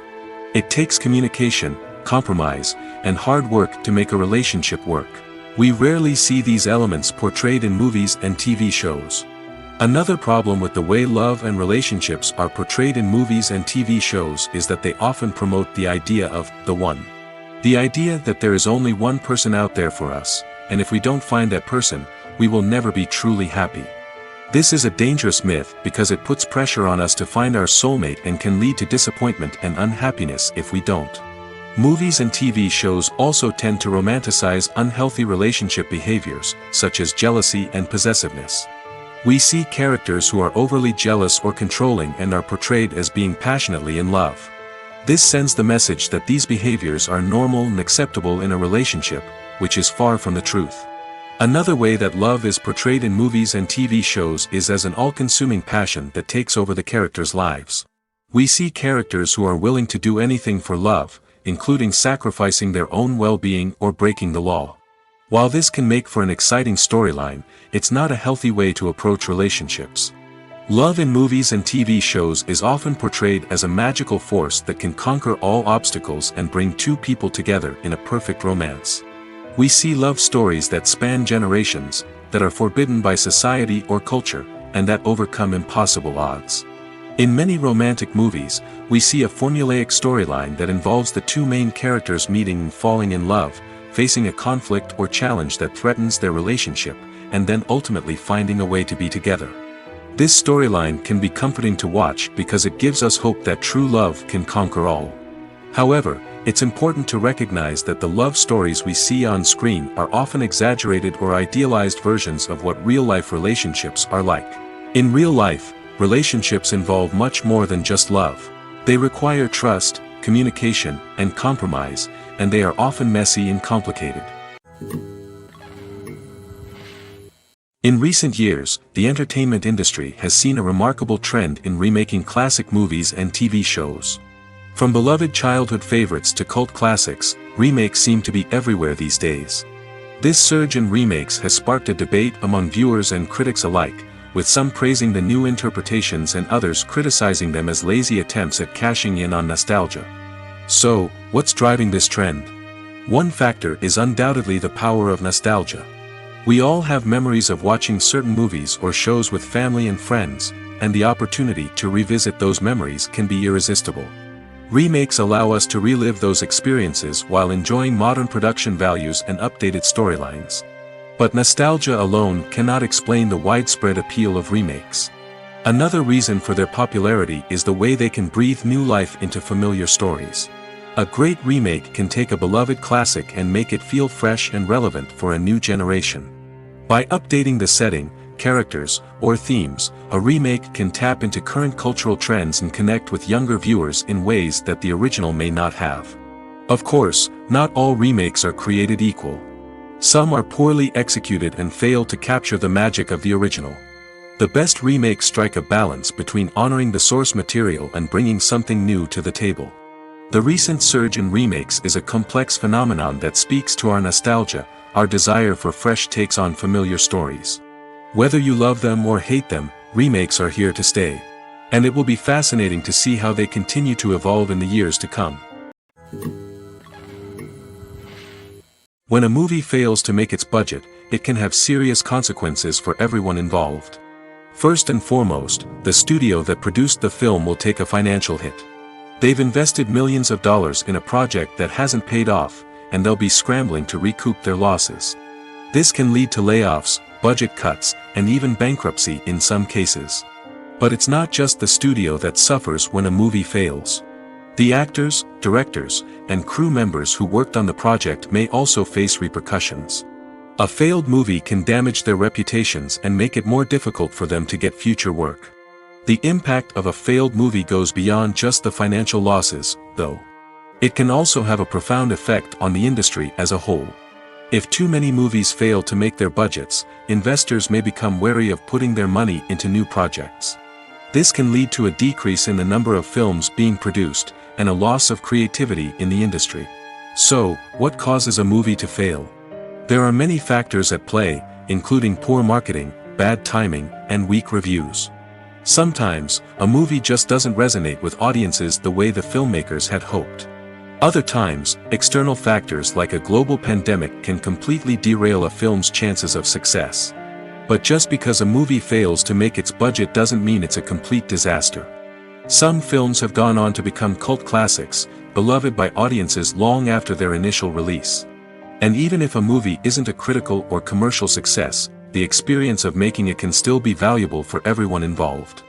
It takes communication, compromise, and hard work to make a relationship work. We rarely see these elements portrayed in movies and TV shows. Another problem with the way love and relationships are portrayed in movies and TV shows is that they often promote the idea of the one. The idea that there is only one person out there for us, and if we don't find that person, we will never be truly happy. This is a dangerous myth because it puts pressure on us to find our soulmate and can lead to disappointment and unhappiness if we don't. Movies and TV shows also tend to romanticize unhealthy relationship behaviors, such as jealousy and possessiveness. We see characters who are overly jealous or controlling and are portrayed as being passionately in love. This sends the message that these behaviors are normal and acceptable in a relationship, which is far from the truth. Another way that love is portrayed in movies and TV shows is as an all-consuming passion that takes over the characters' lives. We see characters who are willing to do anything for love, including sacrificing their own well-being or breaking the law. While this can make for an exciting storyline, it's not a healthy way to approach relationships. Love in movies and TV shows is often portrayed as a magical force that can conquer all obstacles and bring two people together in a perfect romance. We see love stories that span generations, that are forbidden by society or culture, and that overcome impossible odds. In many romantic movies, we see a formulaic storyline that involves the two main characters meeting and falling in love, facing a conflict or challenge that threatens their relationship, and then ultimately finding a way to be together. This storyline can be comforting to watch because it gives us hope that true love can conquer all. However, it's important to recognize that the love stories we see on screen are often exaggerated or idealized versions of what real-life relationships are like. In real life, relationships involve much more than just love. They require trust, communication, and compromise, and they are often messy and complicated. In recent years, the entertainment industry has seen a remarkable trend in remaking classic movies and TV shows. From beloved childhood favorites to cult classics, remakes seem to be everywhere these days. This surge in remakes has sparked a debate among viewers and critics alike, with some praising the new interpretations and others criticizing them as lazy attempts at cashing in on nostalgia. So, what's driving this trend? One factor is undoubtedly the power of nostalgia. We all have memories of watching certain movies or shows with family and friends, and the opportunity to revisit those memories can be irresistible. Remakes allow us to relive those experiences while enjoying modern production values and updated storylines. But nostalgia alone cannot explain the widespread appeal of remakes. Another reason for their popularity is the way they can breathe new life into familiar stories. A great remake can take a beloved classic and make it feel fresh and relevant for a new generation. By updating the setting, characters, or themes, a remake can tap into current cultural trends and connect with younger viewers in ways that the original may not have. Of course, not all remakes are created equal. Some are poorly executed and fail to capture the magic of the original. The best remakes strike a balance between honoring the source material and bringing something new to the table. The recent surge in remakes is a complex phenomenon that speaks to our nostalgia, our desire for fresh takes on familiar stories. Whether you love them or hate them, remakes are here to stay. And it will be fascinating to see how they continue to evolve in the years to come. When a movie fails to make its budget, it can have serious consequences for everyone involved. First and foremost, the studio that produced the film will take a financial hit. They've invested millions of dollars in a project that hasn't paid off, and they'll be scrambling to recoup their losses. This can lead to layoffs, budget cuts, and even bankruptcy in some cases. But it's not just the studio that suffers when a movie fails. The actors, directors, and crew members who worked on the project may also face repercussions. A failed movie can damage their reputations and make it more difficult for them to get future work. The impact of a failed movie goes beyond just the financial losses, though. It can also have a profound effect on the industry as a whole. If too many movies fail to make their budgets, investors may become wary of putting their money into new projects. This can lead to a decrease in the number of films being produced, and a loss of creativity in the industry. So, what causes a movie to fail? There are many factors at play, including poor marketing, bad timing, and weak reviews. Sometimes, a movie just doesn't resonate with audiences the way the filmmakers had hoped. Other times, external factors like a global pandemic can completely derail a film's chances of success. But just because a movie fails to make its budget doesn't mean it's a complete disaster. Some films have gone on to become cult classics, beloved by audiences long after their initial release. And even if a movie isn't a critical or commercial success, the experience of making it can still be valuable for everyone involved.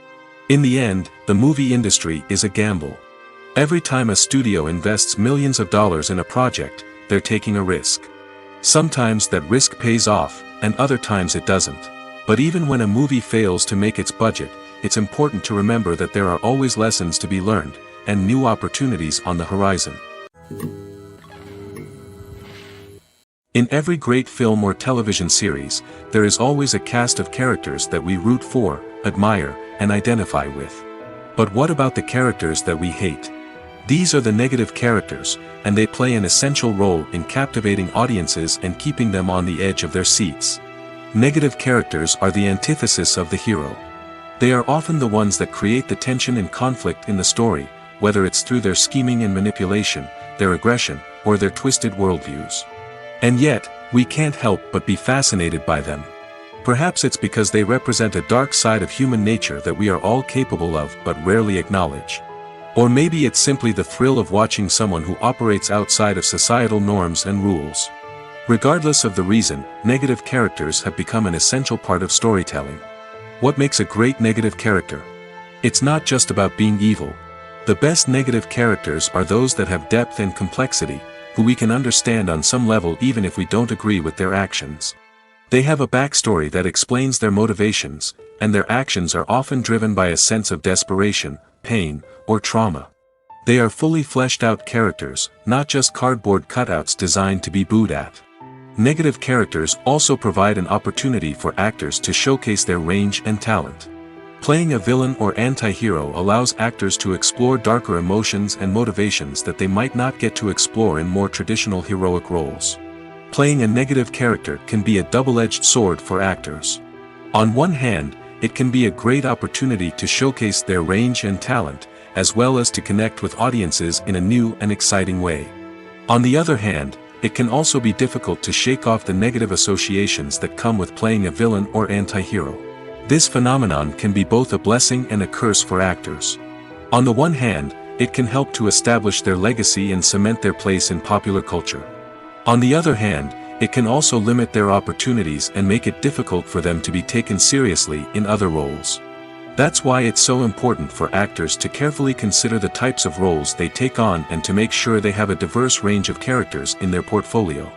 In the end, the movie industry is a gamble. Every time a studio invests millions of dollars in a project, they're taking a risk. Sometimes that risk pays off, and other times it doesn't. But even when a movie fails to make its budget, it's important to remember that there are always lessons to be learned, and new opportunities on the horizon. In every great film or television series, there is always a cast of characters that we root for, admire, and identify with. But what about the characters that we hate? These are the negative characters, and they play an essential role in captivating audiences and keeping them on the edge of their seats. Negative characters are the antithesis of the hero. They are often the ones that create the tension and conflict in the story, whether it's through their scheming and manipulation, their aggression, or their twisted worldviews. And yet, we can't help but be fascinated by them. Perhaps it's because they represent a dark side of human nature that we are all capable of but rarely acknowledge. Or maybe it's simply the thrill of watching someone who operates outside of societal norms and rules. Regardless of the reason, negative characters have become an essential part of storytelling. What makes a great negative character? It's not just about being evil. The best negative characters are those that have depth and complexity, who we can understand on some level even if we don't agree with their actions. They have a backstory that explains their motivations, and their actions are often driven by a sense of desperation, pain, or trauma. They are fully fleshed out characters, not just cardboard cutouts designed to be booed at. Negative characters also provide an opportunity for actors to showcase their range and talent. Playing a villain or anti-hero allows actors to explore darker emotions and motivations that they might not get to explore in more traditional heroic roles. Playing a negative character can be a double-edged sword for actors. On one hand, it can be a great opportunity to showcase their range and talent, as well as to connect with audiences in a new and exciting way. On the other hand, it can also be difficult to shake off the negative associations that come with playing a villain or anti-hero. This phenomenon can be both a blessing and a curse for actors. On the one hand, it can help to establish their legacy and cement their place in popular culture. On the other hand, it can also limit their opportunities and make it difficult for them to be taken seriously in other roles. That's why it's so important for actors to carefully consider the types of roles they take on and to make sure they have a diverse range of characters in their portfolio.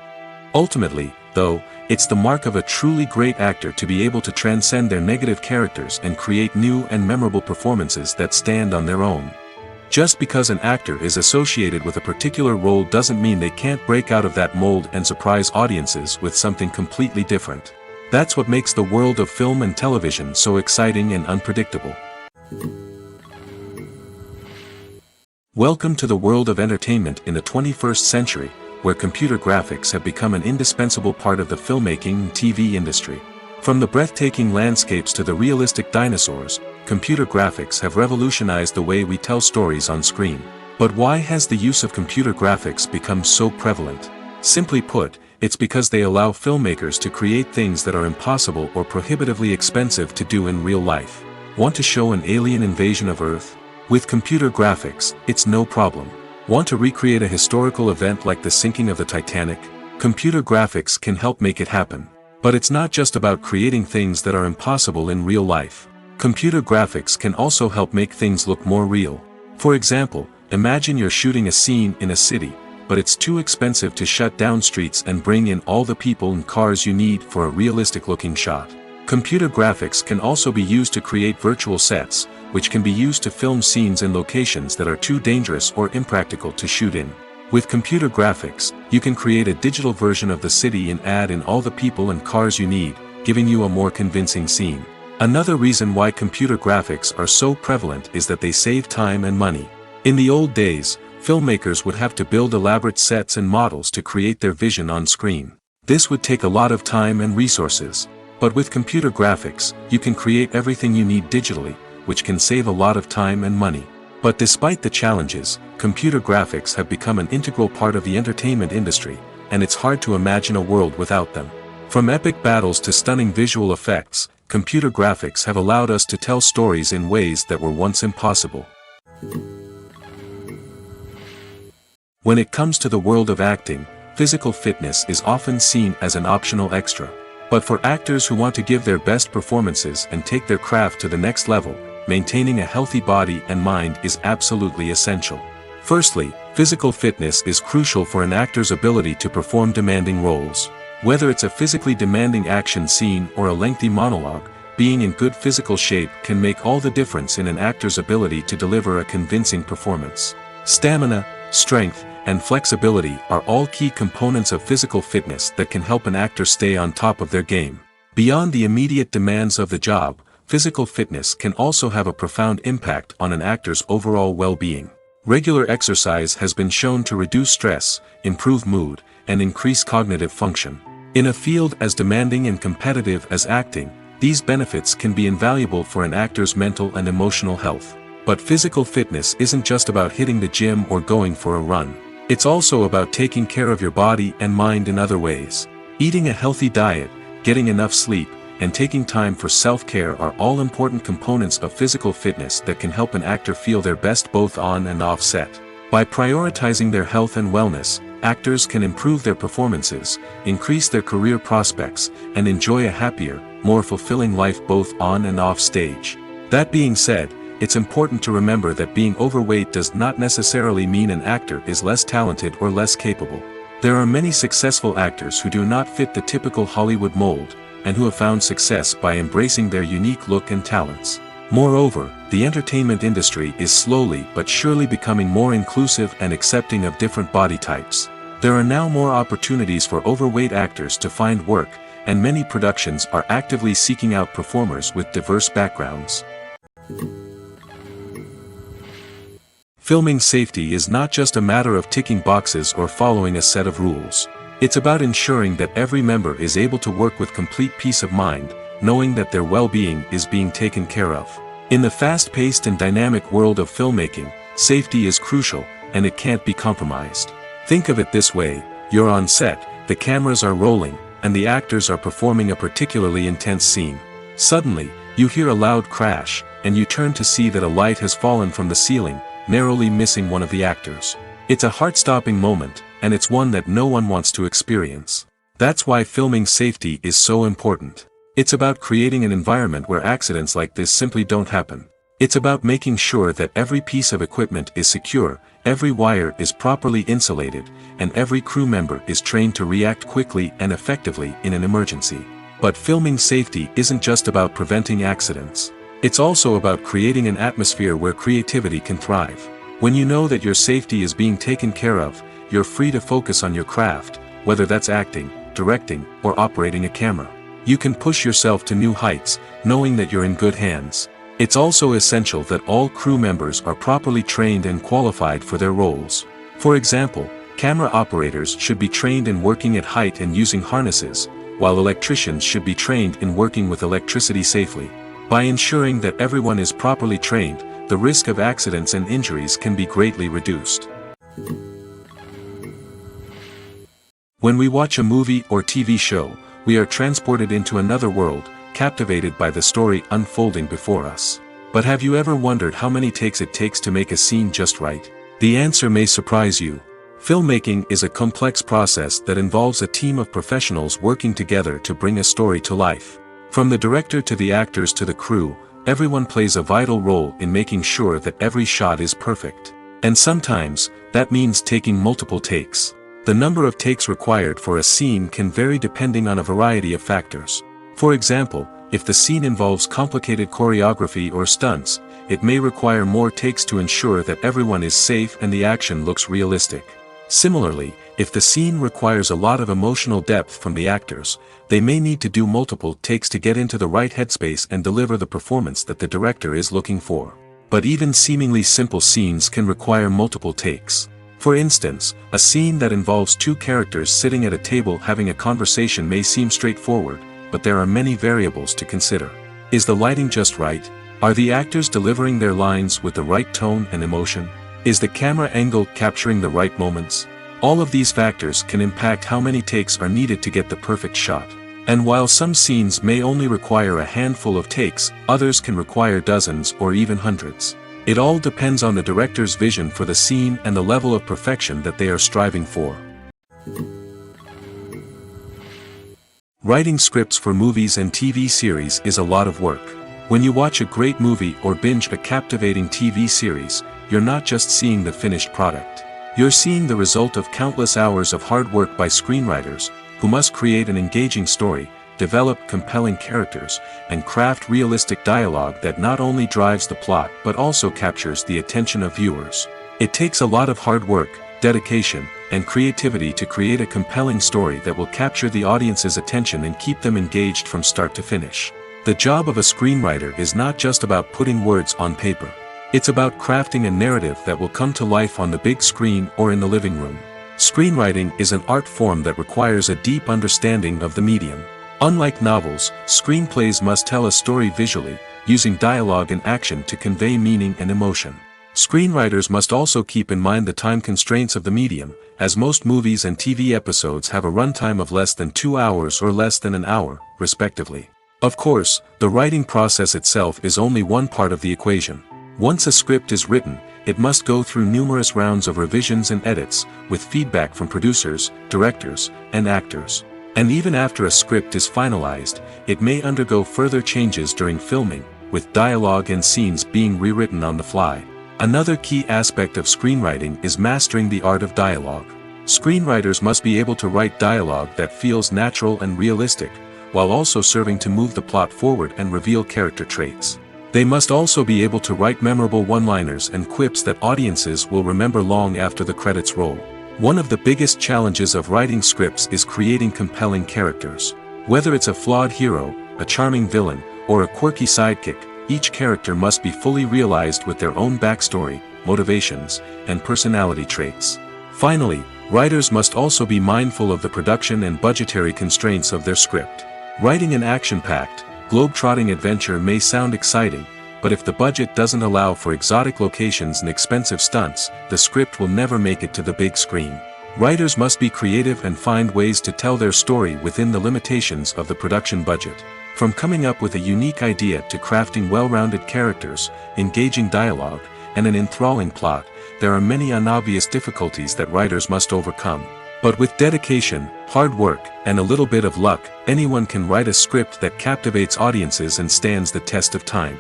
Ultimately, though, it's the mark of a truly great actor to be able to transcend their negative characters and create new and memorable performances that stand on their own. Just because an actor is associated with a particular role doesn't mean they can't break out of that mold and surprise audiences with something completely different. That's what makes the world of film and television so exciting and unpredictable. Welcome to the world of entertainment in the 21st century, where computer graphics have become an indispensable part of the filmmaking and TV industry. From the breathtaking landscapes to the realistic dinosaurs, computer graphics have revolutionized the way we tell stories on screen. But why has the use of computer graphics become so prevalent? Simply put, it's because they allow filmmakers to create things that are impossible or prohibitively expensive to do in real life. Want to show an alien invasion of Earth? With computer graphics, it's no problem. Want to recreate a historical event like the sinking of the Titanic? Computer graphics can help make it happen. But it's not just about creating things that are impossible in real life. Computer graphics can also help make things look more real. For example, imagine you're shooting a scene in a city, but it's too expensive to shut down streets and bring in all the people and cars you need for a realistic-looking shot. Computer graphics can also be used to create virtual sets, which can be used to film scenes in locations that are too dangerous or impractical to shoot in. With computer graphics, you can create a digital version of the city and add in all the people and cars you need, giving you a more convincing scene. Another reason why computer graphics are so prevalent is that they save time and money. In the old days, filmmakers would have to build elaborate sets and models to create their vision on screen. This would take a lot of time and resources. But with computer graphics, you can create everything you need digitally, which can save a lot of time and money. But despite the challenges, computer graphics have become an integral part of the entertainment industry, and it's hard to imagine a world without them. From epic battles to stunning visual effects, computer graphics have allowed us to tell stories in ways that were once impossible. When it comes to the world of acting, physical fitness is often seen as an optional extra. But for actors who want to give their best performances and take their craft to the next level, maintaining a healthy body and mind is absolutely essential. Firstly, physical fitness is crucial for an actor's ability to perform demanding roles. Whether it's a physically demanding action scene or a lengthy monologue, being in good physical shape can make all the difference in an actor's ability to deliver a convincing performance. Stamina, strength, and flexibility are all key components of physical fitness that can help an actor stay on top of their game. Beyond the immediate demands of the job, physical fitness can also have a profound impact on an actor's overall well-being. Regular exercise has been shown to reduce stress, improve mood, and increase cognitive function. In a field as demanding and competitive as acting, these benefits can be invaluable for an actor's mental and emotional health. But physical fitness isn't just about hitting the gym or going for a run. It's also about taking care of your body and mind in other ways. Eating a healthy diet, getting enough sleep, and taking time for self-care are all important components of physical fitness that can help an actor feel their best both on and off set. By prioritizing their health and wellness, actors can improve their performances, increase their career prospects, and enjoy a happier, more fulfilling life both on and off stage. That being said, it's important to remember that being overweight does not necessarily mean an actor is less talented or less capable. There are many successful actors who do not fit the typical Hollywood mold, and who have found success by embracing their unique look and talents. Moreover, the entertainment industry is slowly but surely becoming more inclusive and accepting of different body types. There are now more opportunities for overweight actors to find work, and many productions are actively seeking out performers with diverse backgrounds. Filming safety is not just a matter of ticking boxes or following a set of rules. It's about ensuring that every member is able to work with complete peace of mind, knowing that their well-being is being taken care of. In the fast-paced and dynamic world of filmmaking, safety is crucial, and it can't be compromised. Think of it this way: you're on set, the cameras are rolling, and the actors are performing a particularly intense scene. Suddenly, you hear a loud crash, and you turn to see that a light has fallen from the ceiling, narrowly missing one of the actors. It's a heart-stopping moment, and it's one that no one wants to experience. That's why filming safety is so important. It's about creating an environment where accidents like this simply don't happen. It's about making sure that every piece of equipment is secure, every wire is properly insulated, and every crew member is trained to react quickly and effectively in an emergency. But filming safety isn't just about preventing accidents. It's also about creating an atmosphere where creativity can thrive. When you know that your safety is being taken care of, you're free to focus on your craft, whether that's acting, directing, or operating a camera. You can push yourself to new heights, knowing that you're in good hands. It's also essential that all crew members are properly trained and qualified for their roles. For example, camera operators should be trained in working at height and using harnesses, while electricians should be trained in working with electricity safely. By ensuring that everyone is properly trained, the risk of accidents and injuries can be greatly reduced. When we watch a movie or TV show, we are transported into another world, captivated by the story unfolding before us. But have you ever wondered how many takes it takes to make a scene just right? The answer may surprise you. Filmmaking is a complex process that involves a team of professionals working together to bring a story to life. From the director to the actors to the crew, everyone plays a vital role in making sure that every shot is perfect. And sometimes, that means taking multiple takes. The number of takes required for a scene can vary depending on a variety of factors. For example, if the scene involves complicated choreography or stunts, it may require more takes to ensure that everyone is safe and the action looks realistic. Similarly, if the scene requires a lot of emotional depth from the actors, they may need to do multiple takes to get into the right headspace and deliver the performance that the director is looking for. But even seemingly simple scenes can require multiple takes. For instance, a scene that involves two characters sitting at a table having a conversation may seem straightforward, but there are many variables to consider. Is the lighting just right? Are the actors delivering their lines with the right tone and emotion? Is the camera angle capturing the right moments? All of these factors can impact how many takes are needed to get the perfect shot. And while some scenes may only require a handful of takes, others can require dozens or even hundreds. It all depends on the director's vision for the scene and the level of perfection that they are striving for. Writing scripts for movies and TV series is a lot of work. When you watch a great movie or binge a captivating TV series, you're not just seeing the finished product. You're seeing the result of countless hours of hard work by screenwriters, who must create an engaging story, develop compelling characters, and craft realistic dialogue that not only drives the plot but also captures the attention of viewers. It takes a lot of hard work, dedication, and creativity to create a compelling story that will capture the audience's attention and keep them engaged from start to finish. The job of a screenwriter is not just about putting words on paper. It's about crafting a narrative that will come to life on the big screen or in the living room. Screenwriting is an art form that requires a deep understanding of the medium. Unlike novels, screenplays must tell a story visually, using dialogue and action to convey meaning and emotion. Screenwriters must also keep in mind the time constraints of the medium, as most movies and TV episodes have a runtime of less than 2 hours or less than an hour, respectively. Of course, the writing process itself is only one part of the equation. Once a script is written, it must go through numerous rounds of revisions and edits, with feedback from producers, directors, and actors. And even after a script is finalized, it may undergo further changes during filming, with dialogue and scenes being rewritten on the fly. Another key aspect of screenwriting is mastering the art of dialogue. Screenwriters must be able to write dialogue that feels natural and realistic, while also serving to move the plot forward and reveal character traits. They must also be able to write memorable one-liners and quips that audiences will remember long after the credits roll. One of the biggest challenges of writing scripts is creating compelling characters. Whether it's a flawed hero, a charming villain, or a quirky sidekick, each character must be fully realized with their own backstory, motivations, and personality traits. Finally, writers must also be mindful of the production and budgetary constraints of their script. Writing an action-packed, globe-trotting adventure may sound exciting, but if the budget doesn't allow for exotic locations and expensive stunts, the script will never make it to the big screen. Writers must be creative and find ways to tell their story within the limitations of the production budget. From coming up with a unique idea to crafting well-rounded characters, engaging dialogue, and an enthralling plot, there are many unobvious difficulties that writers must overcome. But with dedication, hard work, and a little bit of luck, anyone can write a script that captivates audiences and stands the test of time.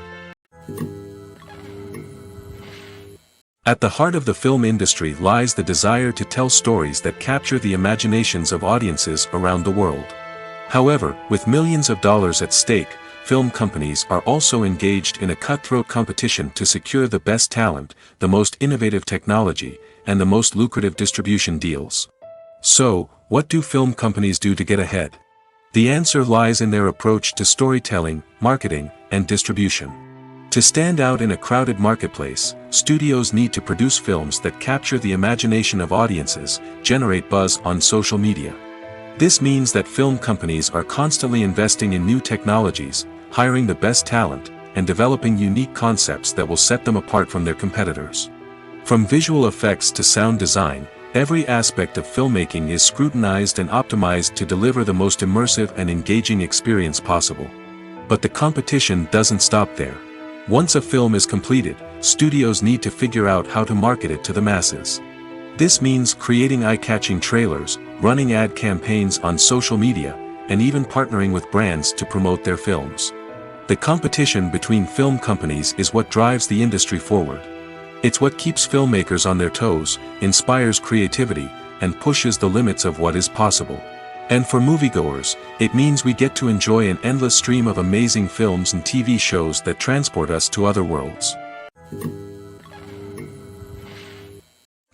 At the heart of the film industry lies the desire to tell stories that capture the imaginations of audiences around the world. However, with millions of dollars at stake, film companies are also engaged in a cutthroat competition to secure the best talent, the most innovative technology, and the most lucrative distribution deals. So, what do film companies do to get ahead? The answer lies in their approach to storytelling, marketing, and distribution. To stand out in a crowded marketplace, studios need to produce films that capture the imagination of audiences, generate buzz on social media. This means that film companies are constantly investing in new technologies, hiring the best talent, and developing unique concepts that will set them apart from their competitors. From visual effects to sound design, every aspect of filmmaking is scrutinized and optimized to deliver the most immersive and engaging experience possible. But the competition doesn't stop there. Once a film is completed, studios need to figure out how to market it to the masses. This means creating eye-catching trailers, running ad campaigns on social media, and even partnering with brands to promote their films. The competition between film companies is what drives the industry forward. It's what keeps filmmakers on their toes, inspires creativity, and pushes the limits of what is possible. And for moviegoers, it means we get to enjoy an endless stream of amazing films and TV shows that transport us to other worlds.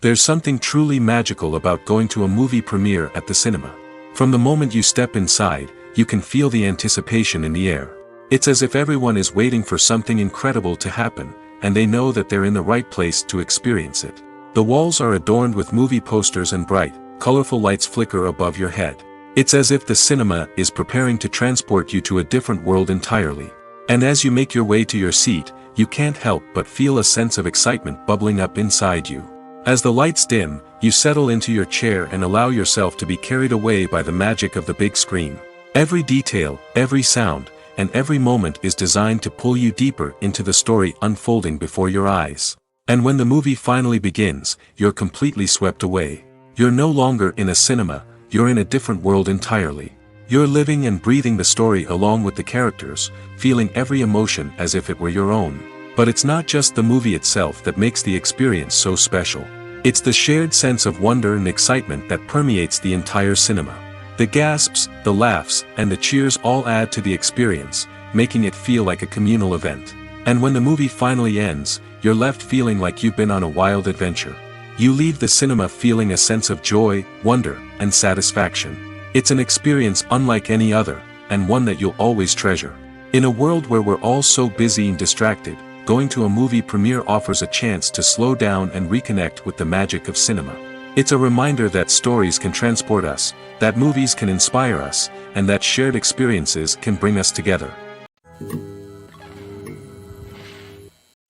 There's something truly magical about going to a movie premiere at the cinema. From the moment you step inside, you can feel the anticipation in the air. It's as if everyone is waiting for something incredible to happen, and they know that they're in the right place to experience it. The walls are adorned with movie posters and bright, colorful lights flicker above your head. It's as if the cinema is preparing to transport you to a different world entirely. And as you make your way to your seat, you can't help but feel a sense of excitement bubbling up inside you. As the lights dim, you settle into your chair and allow yourself to be carried away by the magic of the big screen. Every detail, every sound, and every moment is designed to pull you deeper into the story unfolding before your eyes. And when the movie finally begins, you're completely swept away. You're no longer in a cinema, you're in a different world entirely. You're living and breathing the story along with the characters, feeling every emotion as if it were your own. But it's not just the movie itself that makes the experience so special. It's the shared sense of wonder and excitement that permeates the entire cinema. The gasps, the laughs, and the cheers all add to the experience, making it feel like a communal event. And when the movie finally ends, you're left feeling like you've been on a wild adventure. You leave the cinema feeling a sense of joy, wonder, and satisfaction. It's an experience unlike any other, and one that you'll always treasure. In a world where we're all so busy and distracted, going to a movie premiere offers a chance to slow down and reconnect with the magic of cinema. It's a reminder that stories can transport us, that movies can inspire us, and that shared experiences can bring us together.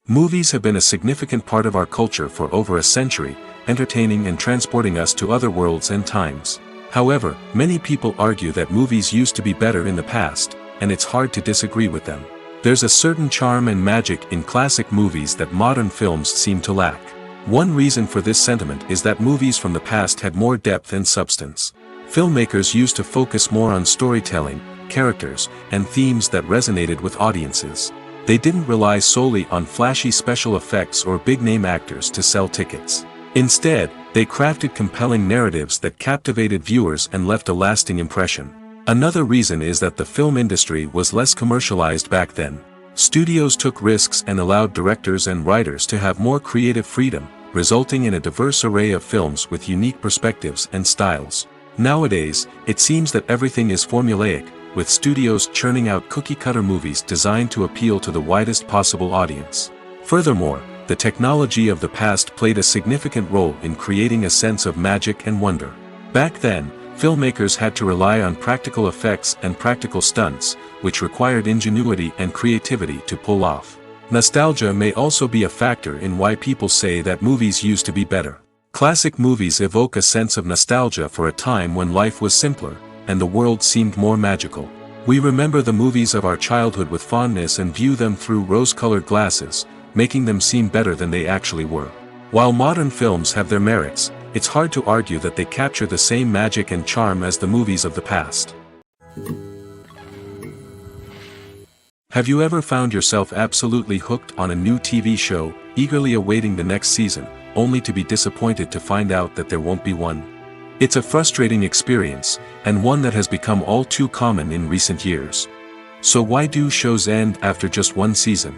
Movies have been a significant part of our culture for over a century, entertaining and transporting us to other worlds and times. However, many people argue that movies used to be better in the past, and it's hard to disagree with them. There's a certain charm and magic in classic movies that modern films seem to lack. One reason for this sentiment is that movies from the past had more depth and substance. Filmmakers used to focus more on storytelling, characters, and themes that resonated with audiences. They didn't rely solely on flashy special effects or big-name actors to sell tickets. Instead, they crafted compelling narratives that captivated viewers and left a lasting impression. Another reason is that the film industry was less commercialized back then. Studios took risks and allowed directors and writers to have more creative freedom, resulting in a diverse array of films with unique perspectives and styles. Nowadays, it seems that everything is formulaic, with studios churning out cookie-cutter movies designed to appeal to the widest possible audience. Furthermore, the technology of the past played a significant role in creating a sense of magic and wonder. Back then, filmmakers had to rely on practical effects and practical stunts, which required ingenuity and creativity to pull off. Nostalgia may also be a factor in why people say that movies used to be better. Classic movies evoke a sense of nostalgia for a time when life was simpler, and the world seemed more magical. We remember the movies of our childhood with fondness and view them through rose-colored glasses, making them seem better than they actually were. While modern films have their merits, it's hard to argue that they capture the same magic and charm as the movies of the past. Have you ever found yourself absolutely hooked on a new TV show, eagerly awaiting the next season, only to be disappointed to find out that there won't be one? It's a frustrating experience, and one that has become all too common in recent years. So why do shows end after just one season?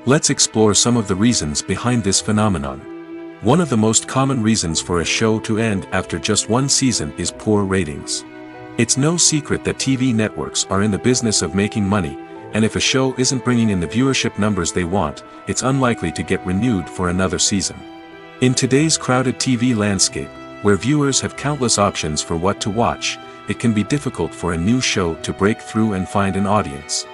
Let's explore some of the reasons behind this phenomenon. One of the most common reasons for a show to end after just one season is poor ratings. It's no secret that TV networks are in the business of making money, and if a show isn't bringing in the viewership numbers they want, it's unlikely to get renewed for another season. In today's crowded TV landscape, where viewers have countless options for what to watch, it can be difficult for a new show to break through and find an audience.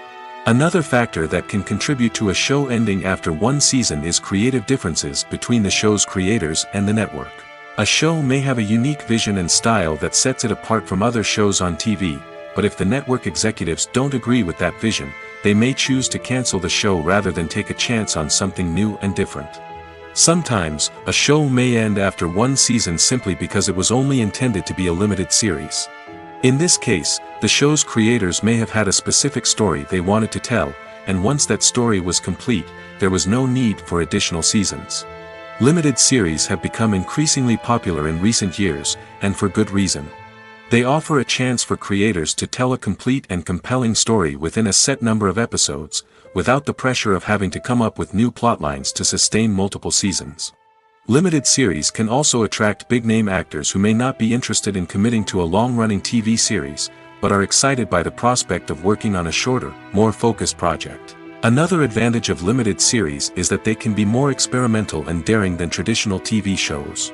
Another factor that can contribute to a show ending after one season is creative differences between the show's creators and the network. A show may have a unique vision and style that sets it apart from other shows on TV, but if the network executives don't agree with that vision, they may choose to cancel the show rather than take a chance on something new and different. Sometimes, a show may end after one season simply because it was only intended to be a limited series. In this case, the show's creators may have had a specific story they wanted to tell, and once that story was complete, there was no need for additional seasons. Limited series have become increasingly popular in recent years, and for good reason. They offer a chance for creators to tell a complete and compelling story within a set number of episodes, without the pressure of having to come up with new plotlines to sustain multiple seasons. Limited series can also attract big-name actors who may not be interested in committing to a long-running TV series, but are excited by the prospect of working on a shorter, more focused project. Another advantage of limited series is that they can be more experimental and daring than traditional TV shows.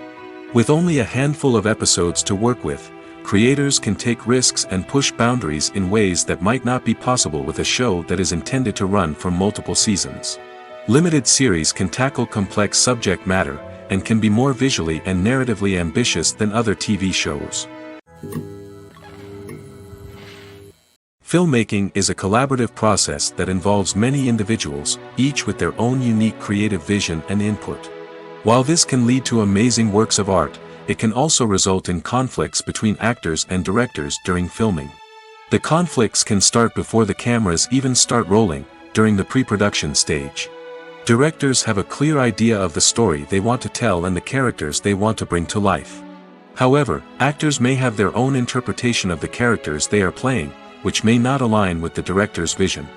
With only a handful of episodes to work with, creators can take risks and push boundaries in ways that might not be possible with a show that is intended to run for multiple seasons. Limited series can tackle complex subject matter, and can be more visually and narratively ambitious than other TV shows. Filmmaking is a collaborative process that involves many individuals, each with their own unique creative vision and input. While this can lead to amazing works of art, it can also result in conflicts between actors and directors during filming. The conflicts can start before the cameras even start rolling, during the pre-production stage. Directors have a clear idea of the story they want to tell and the characters they want to bring to life. However, actors may have their own interpretation of the characters they are playing, which may not align with the director's vision.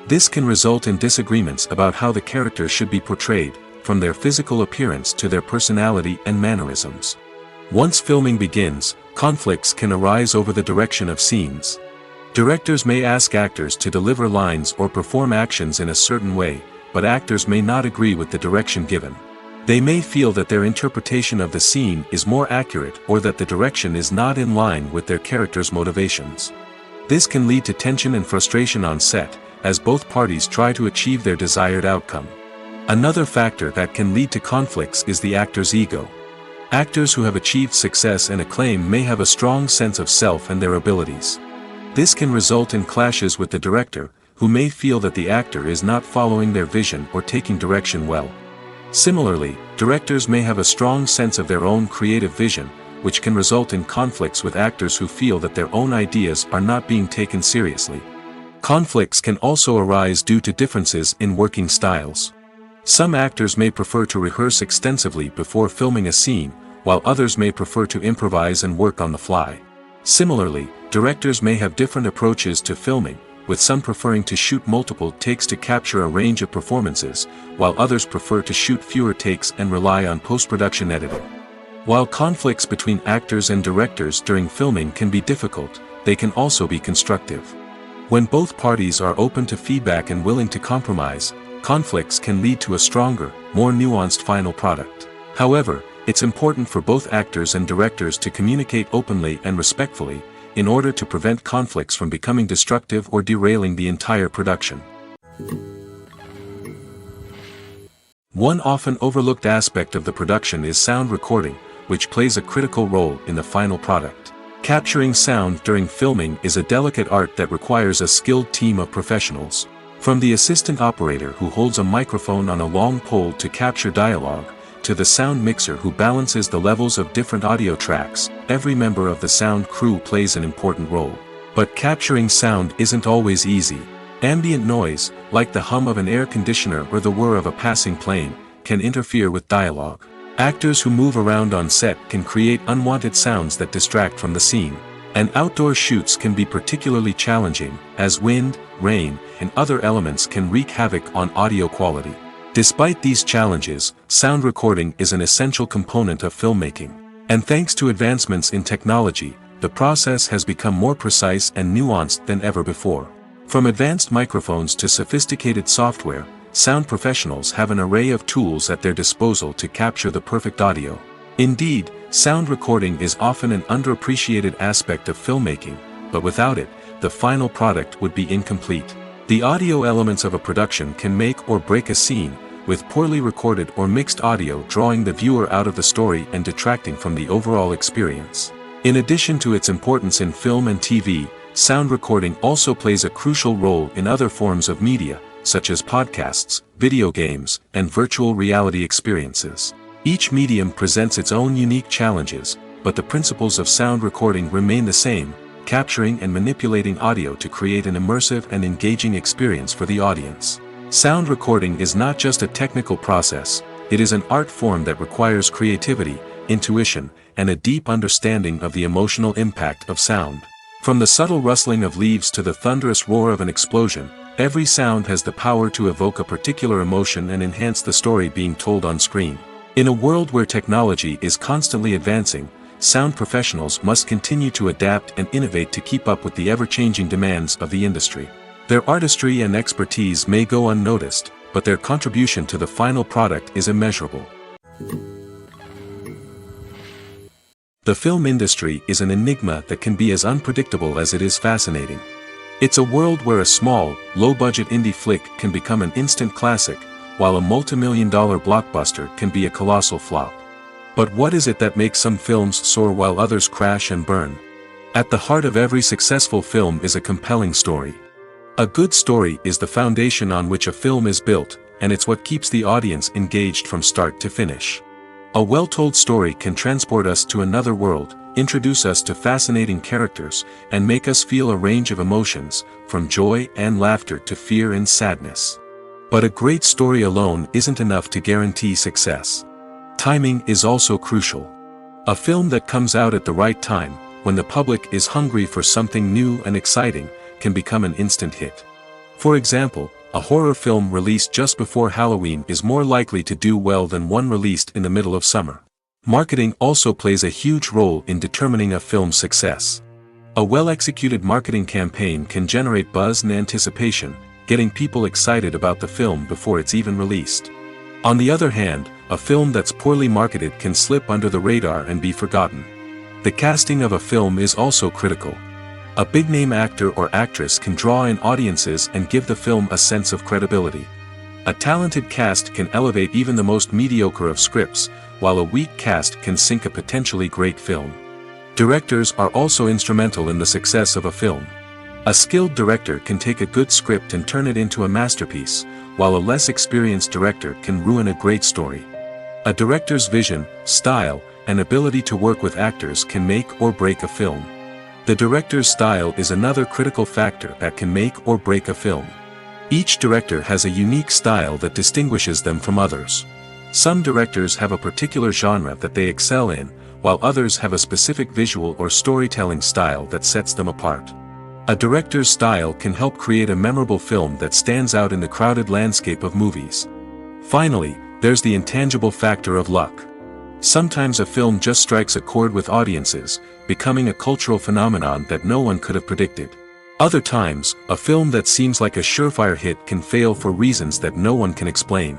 This can result in disagreements about how the characters should be portrayed, from their physical appearance to their personality and mannerisms. Once filming begins, conflicts can arise over the direction of scenes. Directors may ask actors to deliver lines or perform actions in a certain way, but actors may not agree with the direction given. They may feel that their interpretation of the scene is more accurate or that the direction is not in line with their character's motivations. This can lead to tension and frustration on set, as both parties try to achieve their desired outcome. Another factor that can lead to conflicts is the actor's ego. Actors who have achieved success and acclaim may have a strong sense of self and their abilities. This can result in clashes with the director, who may feel that the actor is not following their vision or taking direction well. Similarly, directors may have a strong sense of their own creative vision, which can result in conflicts with actors who feel that their own ideas are not being taken seriously. Conflicts can also arise due to differences in working styles. Some actors may prefer to rehearse extensively before filming a scene, while others may prefer to improvise and work on the fly. Similarly, directors may have different approaches to filming, with some preferring to shoot multiple takes to capture a range of performances, while others prefer to shoot fewer takes and rely on post-production editing. While conflicts between actors and directors during filming can be difficult, they can also be constructive. When both parties are open to feedback and willing to compromise, conflicts can lead to a stronger, more nuanced final product. However, it's important for both actors and directors to communicate openly and respectfully, in order to prevent conflicts from becoming destructive or derailing the entire production. One often overlooked aspect of the production is sound recording, which plays a critical role in the final product. Capturing sound during filming is a delicate art that requires a skilled team of professionals. From the assistant operator who holds a microphone on a long pole to capture dialogue, to the sound mixer who balances the levels of different audio tracks, every member of the sound crew plays an important role. But capturing sound isn't always easy. Ambient noise, like the hum of an air conditioner or the whir of a passing plane, can interfere with dialogue. Actors who move around on set can create unwanted sounds that distract from the scene. And outdoor shoots can be particularly challenging, as wind, rain, and other elements can wreak havoc on audio quality. Despite these challenges, sound recording is an essential component of filmmaking. And thanks to advancements in technology, the process has become more precise and nuanced than ever before. From advanced microphones to sophisticated software, sound professionals have an array of tools at their disposal to capture the perfect audio. Indeed, sound recording is often an underappreciated aspect of filmmaking, but without it, the final product would be incomplete. The audio elements of a production can make or break a scene, with poorly recorded or mixed audio drawing the viewer out of the story and detracting from the overall experience. In addition to its importance in film and TV, sound recording also plays a crucial role in other forms of media, such as podcasts, video games, and virtual reality experiences. Each medium presents its own unique challenges, but the principles of sound recording remain the same, capturing and manipulating audio to create an immersive and engaging experience for the audience. Sound recording is not just a technical process, it is an art form that requires creativity, intuition, and a deep understanding of the emotional impact of sound. From the subtle rustling of leaves to the thunderous roar of an explosion, every sound has the power to evoke a particular emotion and enhance the story being told on screen. In a world where technology is constantly advancing, sound professionals must continue to adapt and innovate to keep up with the ever-changing demands of the industry. Their artistry and expertise may go unnoticed, but their contribution to the final product is immeasurable. The film industry is an enigma that can be as unpredictable as it is fascinating. It's a world where a small, low-budget indie flick can become an instant classic, while a multi-million-dollar blockbuster can be a colossal flop. But what is it that makes some films soar while others crash and burn? At the heart of every successful film is a compelling story. A good story is the foundation on which a film is built, and it's what keeps the audience engaged from start to finish. A well-told story can transport us to another world, introduce us to fascinating characters, and make us feel a range of emotions, from joy and laughter to fear and sadness. But a great story alone isn't enough to guarantee success. Timing is also crucial. A film that comes out at the right time, when the public is hungry for something new and exciting, can become an instant hit. For example, a horror film released just before Halloween is more likely to do well than one released in the middle of summer. Marketing also plays a huge role in determining a film's success. A well-executed marketing campaign can generate buzz and anticipation, getting people excited about the film before it's even released. On the other hand, a film that's poorly marketed can slip under the radar and be forgotten. The casting of a film is also critical. A big-name actor or actress can draw in audiences and give the film a sense of credibility. A talented cast can elevate even the most mediocre of scripts, while a weak cast can sink a potentially great film. Directors are also instrumental in the success of a film. A skilled director can take a good script and turn it into a masterpiece, while a less experienced director can ruin a great story. A director's vision, style, and ability to work with actors can make or break a film. The director's style is another critical factor that can make or break a film. Each director has a unique style that distinguishes them from others. Some directors have a particular genre that they excel in, while others have a specific visual or storytelling style that sets them apart. A director's style can help create a memorable film that stands out in the crowded landscape of movies. Finally, there's the intangible factor of luck. Sometimes a film just strikes a chord with audiences, becoming a cultural phenomenon that no one could have predicted. Other times, a film that seems like a surefire hit can fail for reasons that no one can explain.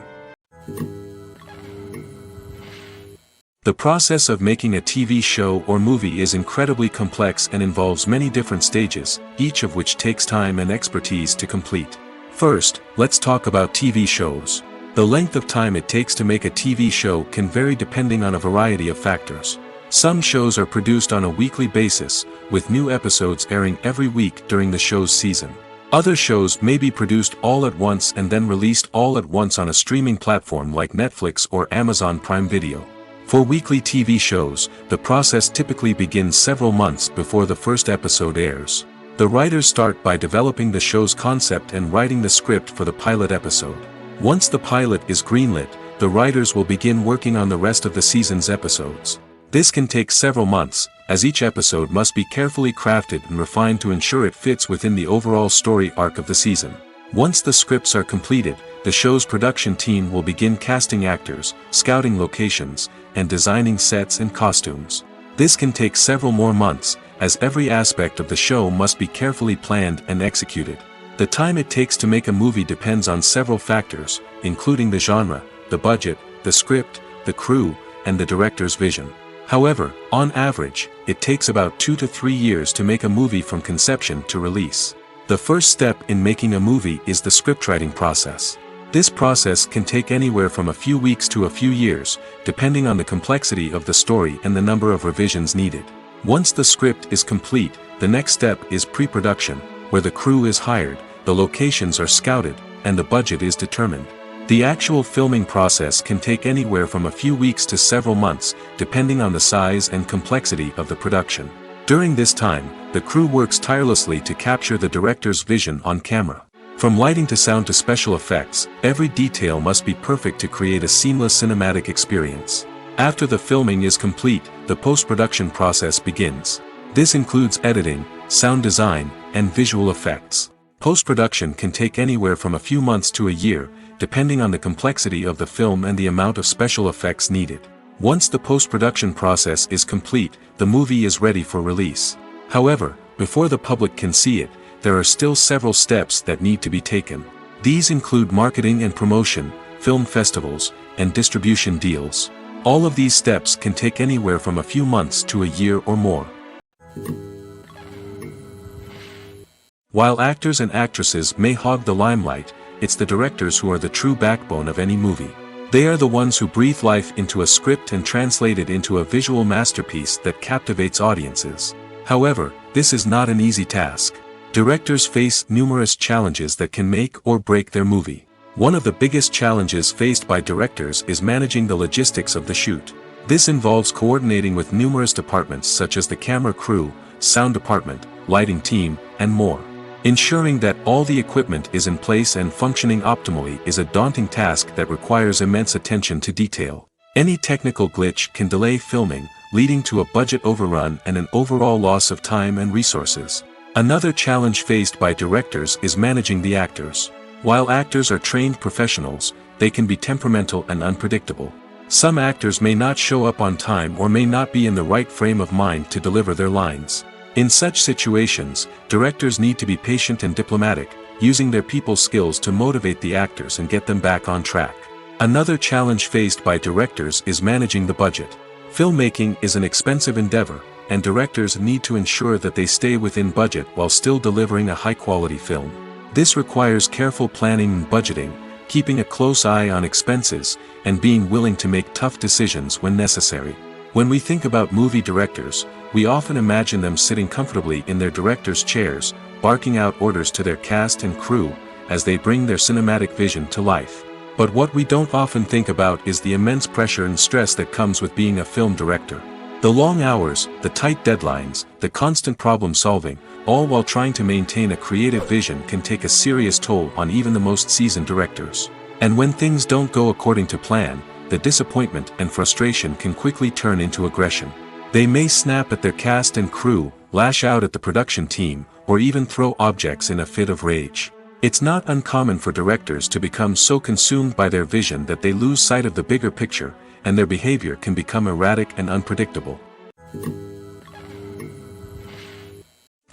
The process of making a TV show or movie is incredibly complex and involves many different stages, each of which takes time and expertise to complete. First, let's talk about TV shows. The length of time it takes to make a TV show can vary depending on a variety of factors. Some shows are produced on a weekly basis, with new episodes airing every week during the show's season. Other shows may be produced all at once and then released all at once on a streaming platform like Netflix or Amazon Prime Video. For weekly TV shows, the process typically begins several months before the first episode airs. The writers start by developing the show's concept and writing the script for the pilot episode. Once the pilot is greenlit, the writers will begin working on the rest of the season's episodes. This can take several months, as each episode must be carefully crafted and refined to ensure it fits within the overall story arc of the season. Once the scripts are completed, the show's production team will begin casting actors, scouting locations, and designing sets and costumes. This can take several more months, as every aspect of the show must be carefully planned and executed. The time it takes to make a movie depends on several factors, including the genre, the budget, the script, the crew, and the director's vision. However, on average, it takes about 2 to 3 years to make a movie from conception to release. The first step in making a movie is the scriptwriting process. This process can take anywhere from a few weeks to a few years, depending on the complexity of the story and the number of revisions needed. Once the script is complete, the next step is pre-production, where the crew is hired, the locations are scouted, and the budget is determined. The actual filming process can take anywhere from a few weeks to several months, depending on the size and complexity of the production. During this time, the crew works tirelessly to capture the director's vision on camera. From lighting to sound to special effects, every detail must be perfect to create a seamless cinematic experience. After the filming is complete, the post-production process begins. This includes editing, sound design, and visual effects. Post-production can take anywhere from a few months to a year, depending on the complexity of the film and the amount of special effects needed. Once the post-production process is complete, the movie is ready for release. However, before the public can see it, there are still several steps that need to be taken. These include marketing and promotion, film festivals, and distribution deals. All of these steps can take anywhere from a few months to a year or more. While actors and actresses may hog the limelight, it's the directors who are the true backbone of any movie. They are the ones who breathe life into a script and translate it into a visual masterpiece that captivates audiences. However, this is not an easy task. Directors face numerous challenges that can make or break their movie. One of the biggest challenges faced by directors is managing the logistics of the shoot. This involves coordinating with numerous departments such as the camera crew, sound department, lighting team, and more. Ensuring that all the equipment is in place and functioning optimally is a daunting task that requires immense attention to detail. Any technical glitch can delay filming, leading to a budget overrun and an overall loss of time and resources. Another challenge faced by directors is managing the actors. While actors are trained professionals, they can be temperamental and unpredictable. Some actors may not show up on time or may not be in the right frame of mind to deliver their lines. In such situations, directors need to be patient and diplomatic, using their people skills to motivate the actors and get them back on track. Another challenge faced by directors is managing the budget. Filmmaking is an expensive endeavor, and directors need to ensure that they stay within budget while still delivering a high-quality film. This requires careful planning and budgeting, keeping a close eye on expenses, and being willing to make tough decisions when necessary. When we think about movie directors, we often imagine them sitting comfortably in their director's chairs, barking out orders to their cast and crew, as they bring their cinematic vision to life. But what we don't often think about is the immense pressure and stress that comes with being a film director. The long hours, the tight deadlines, the constant problem solving, all while trying to maintain a creative vision can take a serious toll on even the most seasoned directors. And when things don't go according to plan, the disappointment and frustration can quickly turn into aggression. They may snap at their cast and crew, lash out at the production team, or even throw objects in a fit of rage. It's not uncommon for directors to become so consumed by their vision that they lose sight of the bigger picture, and their behavior can become erratic and unpredictable.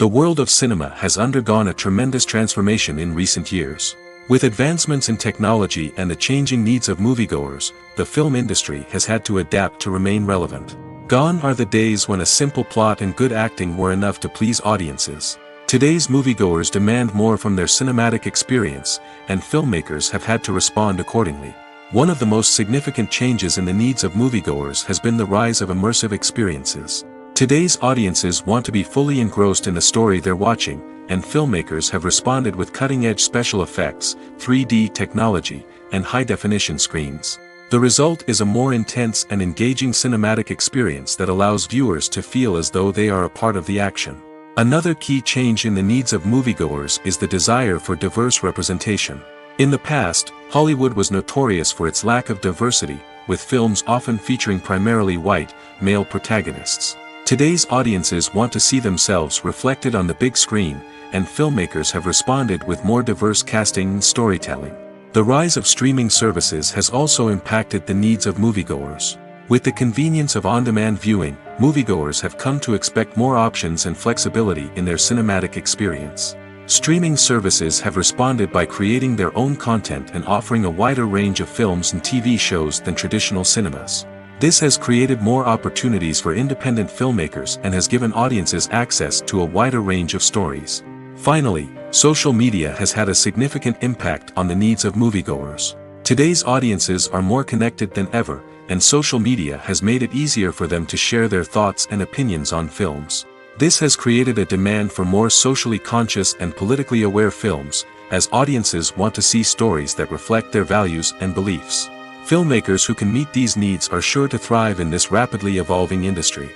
The world of cinema has undergone a tremendous transformation in recent years. With advancements in technology and the changing needs of moviegoers, the film industry has had to adapt to remain relevant. Gone are the days when a simple plot and good acting were enough to please audiences. Today's moviegoers demand more from their cinematic experience, and filmmakers have had to respond accordingly. One of the most significant changes in the needs of moviegoers has been the rise of immersive experiences. Today's audiences want to be fully engrossed in the story they're watching, and filmmakers have responded with cutting-edge special effects, 3D technology, and high-definition screens. The result is a more intense and engaging cinematic experience that allows viewers to feel as though they are a part of the action. Another key change in the needs of moviegoers is the desire for diverse representation. In the past, Hollywood was notorious for its lack of diversity, with films often featuring primarily white, male protagonists. Today's audiences want to see themselves reflected on the big screen, and filmmakers have responded with more diverse casting and storytelling. The rise of streaming services has also impacted the needs of moviegoers. With the convenience of on-demand viewing, moviegoers have come to expect more options and flexibility in their cinematic experience. Streaming services have responded by creating their own content and offering a wider range of films and TV shows than traditional cinemas. This has created more opportunities for independent filmmakers and has given audiences access to a wider range of stories. Finally, social media has had a significant impact on the needs of moviegoers. Today's audiences are more connected than ever, and social media has made it easier for them to share their thoughts and opinions on films. This has created a demand for more socially conscious and politically aware films, as audiences want to see stories that reflect their values and beliefs. Filmmakers who can meet these needs are sure to thrive in this rapidly evolving industry.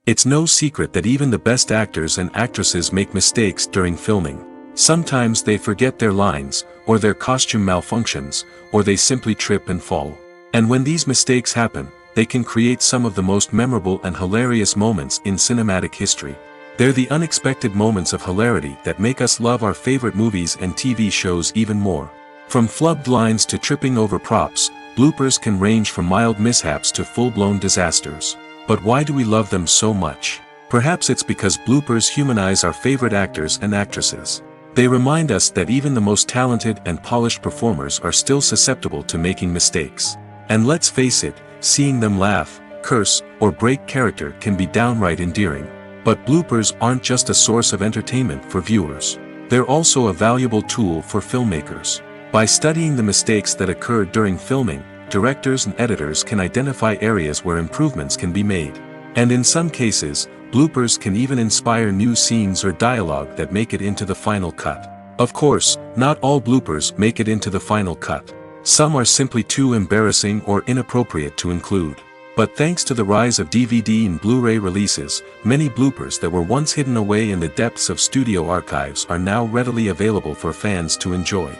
It's no secret that even the best actors and actresses make mistakes during filming. Sometimes they forget their lines, or their costume malfunctions, or they simply trip and fall. And when these mistakes happen, they can create some of the most memorable and hilarious moments in cinematic history. They're the unexpected moments of hilarity that make us love our favorite movies and TV shows even more. From flubbed lines to tripping over props, bloopers can range from mild mishaps to full-blown disasters. But why do we love them so much? Perhaps it's because bloopers humanize our favorite actors and actresses. They remind us that even the most talented and polished performers are still susceptible to making mistakes. And let's face it, seeing them laugh, curse, or break character can be downright endearing. But bloopers aren't just a source of entertainment for viewers. They're also a valuable tool for filmmakers. By studying the mistakes that occurred during filming, directors and editors can identify areas where improvements can be made. And in some cases, bloopers can even inspire new scenes or dialogue that make it into the final cut. Of course, not all bloopers make it into the final cut. Some are simply too embarrassing or inappropriate to include. But thanks to the rise of DVD and Blu-ray releases, many bloopers that were once hidden away in the depths of studio archives are now readily available for fans to enjoy.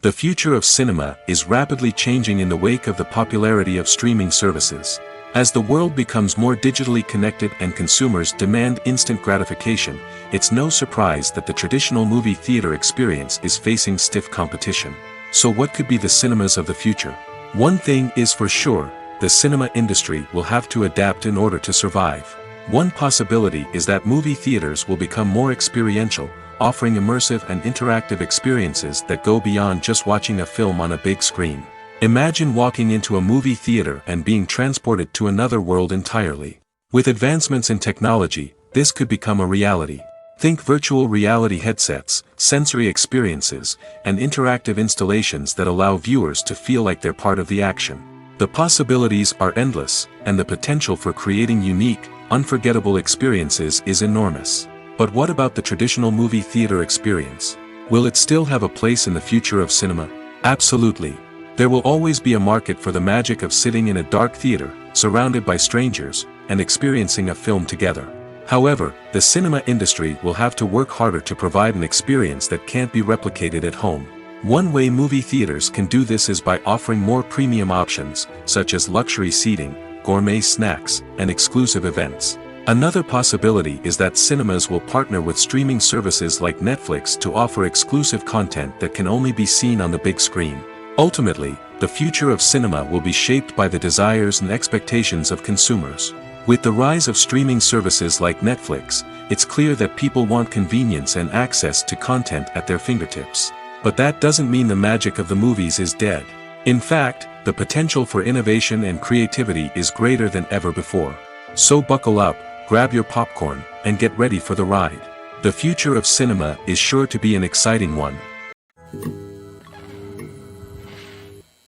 The future of cinema is rapidly changing in the wake of the popularity of streaming services. As the world becomes more digitally connected and consumers demand instant gratification, it's no surprise that the traditional movie theater experience is facing stiff competition. So what could be the cinemas of the future? One thing is for sure, the cinema industry will have to adapt in order to survive. One possibility is that movie theaters will become more experiential, offering immersive and interactive experiences that go beyond just watching a film on a big screen. Imagine walking into a movie theater and being transported to another world entirely. With advancements in technology, this could become a reality. Think virtual reality headsets, sensory experiences, and interactive installations that allow viewers to feel like they're part of the action. The possibilities are endless, and the potential for creating unique, unforgettable experiences is enormous. But what about the traditional movie theater experience? Will it still have a place in the future of cinema? Absolutely. There will always be a market for the magic of sitting in a dark theater, surrounded by strangers, and experiencing a film together. However, the cinema industry will have to work harder to provide an experience that can't be replicated at home. One way movie theaters can do this is by offering more premium options, such as luxury seating, gourmet snacks, and exclusive events. Another possibility is that cinemas will partner with streaming services like Netflix to offer exclusive content that can only be seen on the big screen. Ultimately, the future of cinema will be shaped by the desires and expectations of consumers. With the rise of streaming services like Netflix, it's clear that people want convenience and access to content at their fingertips. But that doesn't mean the magic of the movies is dead. In fact, the potential for innovation and creativity is greater than ever before. So buckle up, grab your popcorn, and get ready for the ride. The future of cinema is sure to be an exciting one.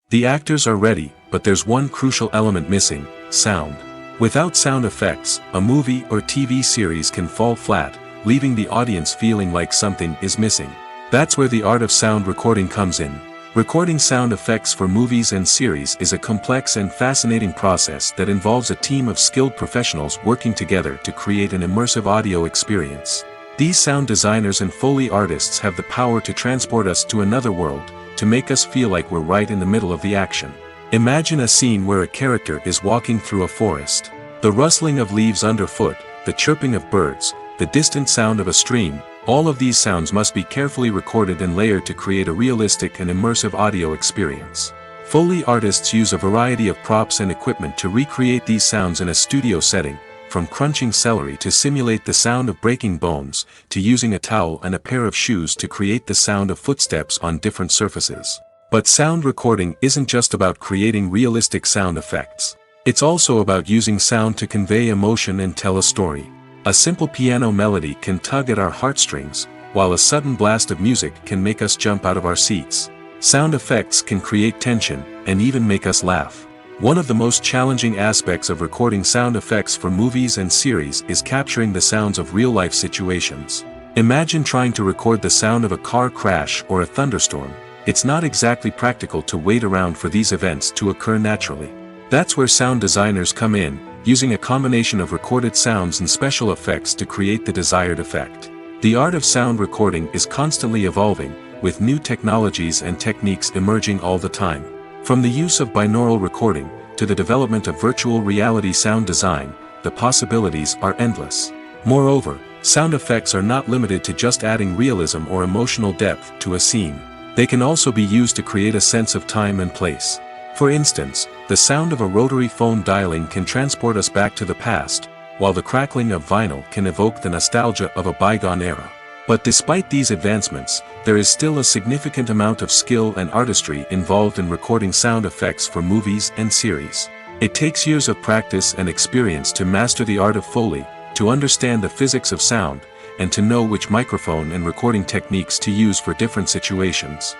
The actors are ready, but there's one crucial element missing: sound. Without sound effects, a movie or TV series can fall flat, leaving the audience feeling like something is missing. That's where the art of sound recording comes in. Recording sound effects for movies and series is a complex and fascinating process that involves a team of skilled professionals working together to create an immersive audio experience. These sound designers and Foley artists have the power to transport us to another world, to make us feel like we're right in the middle of the action. Imagine a scene where a character is walking through a forest. The rustling of leaves underfoot, the chirping of birds, the distant sound of a stream, all of these sounds must be carefully recorded and layered to create a realistic and immersive audio experience. Foley artists use a variety of props and equipment to recreate these sounds in a studio setting, from crunching celery to simulate the sound of breaking bones, to using a towel and a pair of shoes to create the sound of footsteps on different surfaces. But sound recording isn't just about creating realistic sound effects. It's also about using sound to convey emotion and tell a story. A simple piano melody can tug at our heartstrings, while a sudden blast of music can make us jump out of our seats. Sound effects can create tension, and even make us laugh. One of the most challenging aspects of recording sound effects for movies and series is capturing the sounds of real-life situations. Imagine trying to record the sound of a car crash or a thunderstorm. It's not exactly practical to wait around for these events to occur naturally. That's where sound designers come in, using a combination of recorded sounds and special effects to create the desired effect. The art of sound recording is constantly evolving, with new technologies and techniques emerging all the time. From the use of binaural recording, to the development of virtual reality sound design, the possibilities are endless. Moreover, sound effects are not limited to just adding realism or emotional depth to a scene. They can also be used to create a sense of time and place. For instance, the sound of a rotary phone dialing can transport us back to the past, while the crackling of vinyl can evoke the nostalgia of a bygone era. But despite these advancements, there is still a significant amount of skill and artistry involved in recording sound effects for movies and series. It takes years of practice and experience to master the art of Foley, to understand the physics of sound, and to know which microphone and recording techniques to use for different situations.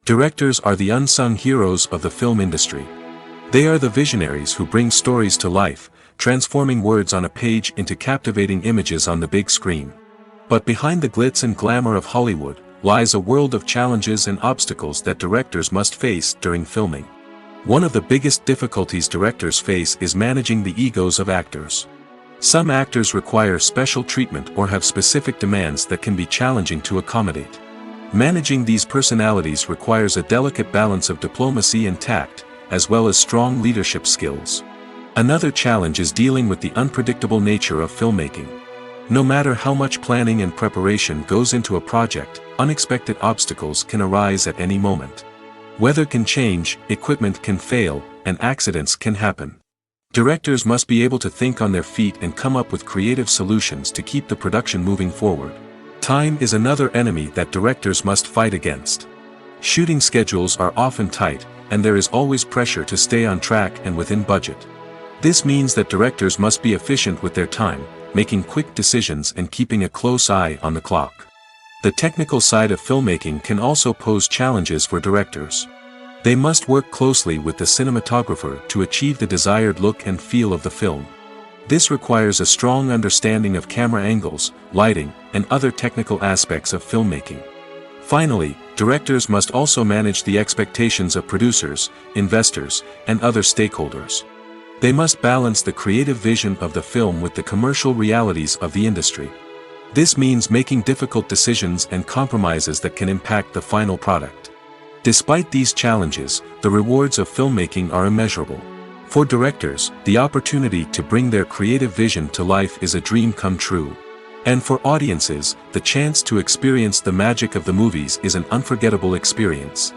Directors are the unsung heroes of the film industry. They are the visionaries who bring stories to life, transforming words on a page into captivating images on the big screen. But behind the glitz and glamour of Hollywood, lies a world of challenges and obstacles that directors must face during filming. One of the biggest difficulties directors face is managing the egos of actors. Some actors require special treatment or have specific demands that can be challenging to accommodate. Managing these personalities requires a delicate balance of diplomacy and tact, as well as strong leadership skills. Another challenge is dealing with the unpredictable nature of filmmaking. No matter how much planning and preparation goes into a project, unexpected obstacles can arise at any moment. Weather can change, equipment can fail, and accidents can happen. Directors must be able to think on their feet and come up with creative solutions to keep the production moving forward. Time is another enemy that directors must fight against. Shooting schedules are often tight, and there is always pressure to stay on track and within budget. This means that directors must be efficient with their time, making quick decisions and keeping a close eye on the clock. The technical side of filmmaking can also pose challenges for directors. They must work closely with the cinematographer to achieve the desired look and feel of the film. This requires a strong understanding of camera angles, lighting, and other technical aspects of filmmaking. Finally, directors must also manage the expectations of producers, investors, and other stakeholders. They must balance the creative vision of the film with the commercial realities of the industry. This means making difficult decisions and compromises that can impact the final product. Despite these challenges, the rewards of filmmaking are immeasurable. For directors, the opportunity to bring their creative vision to life is a dream come true. And for audiences, the chance to experience the magic of the movies is an unforgettable experience.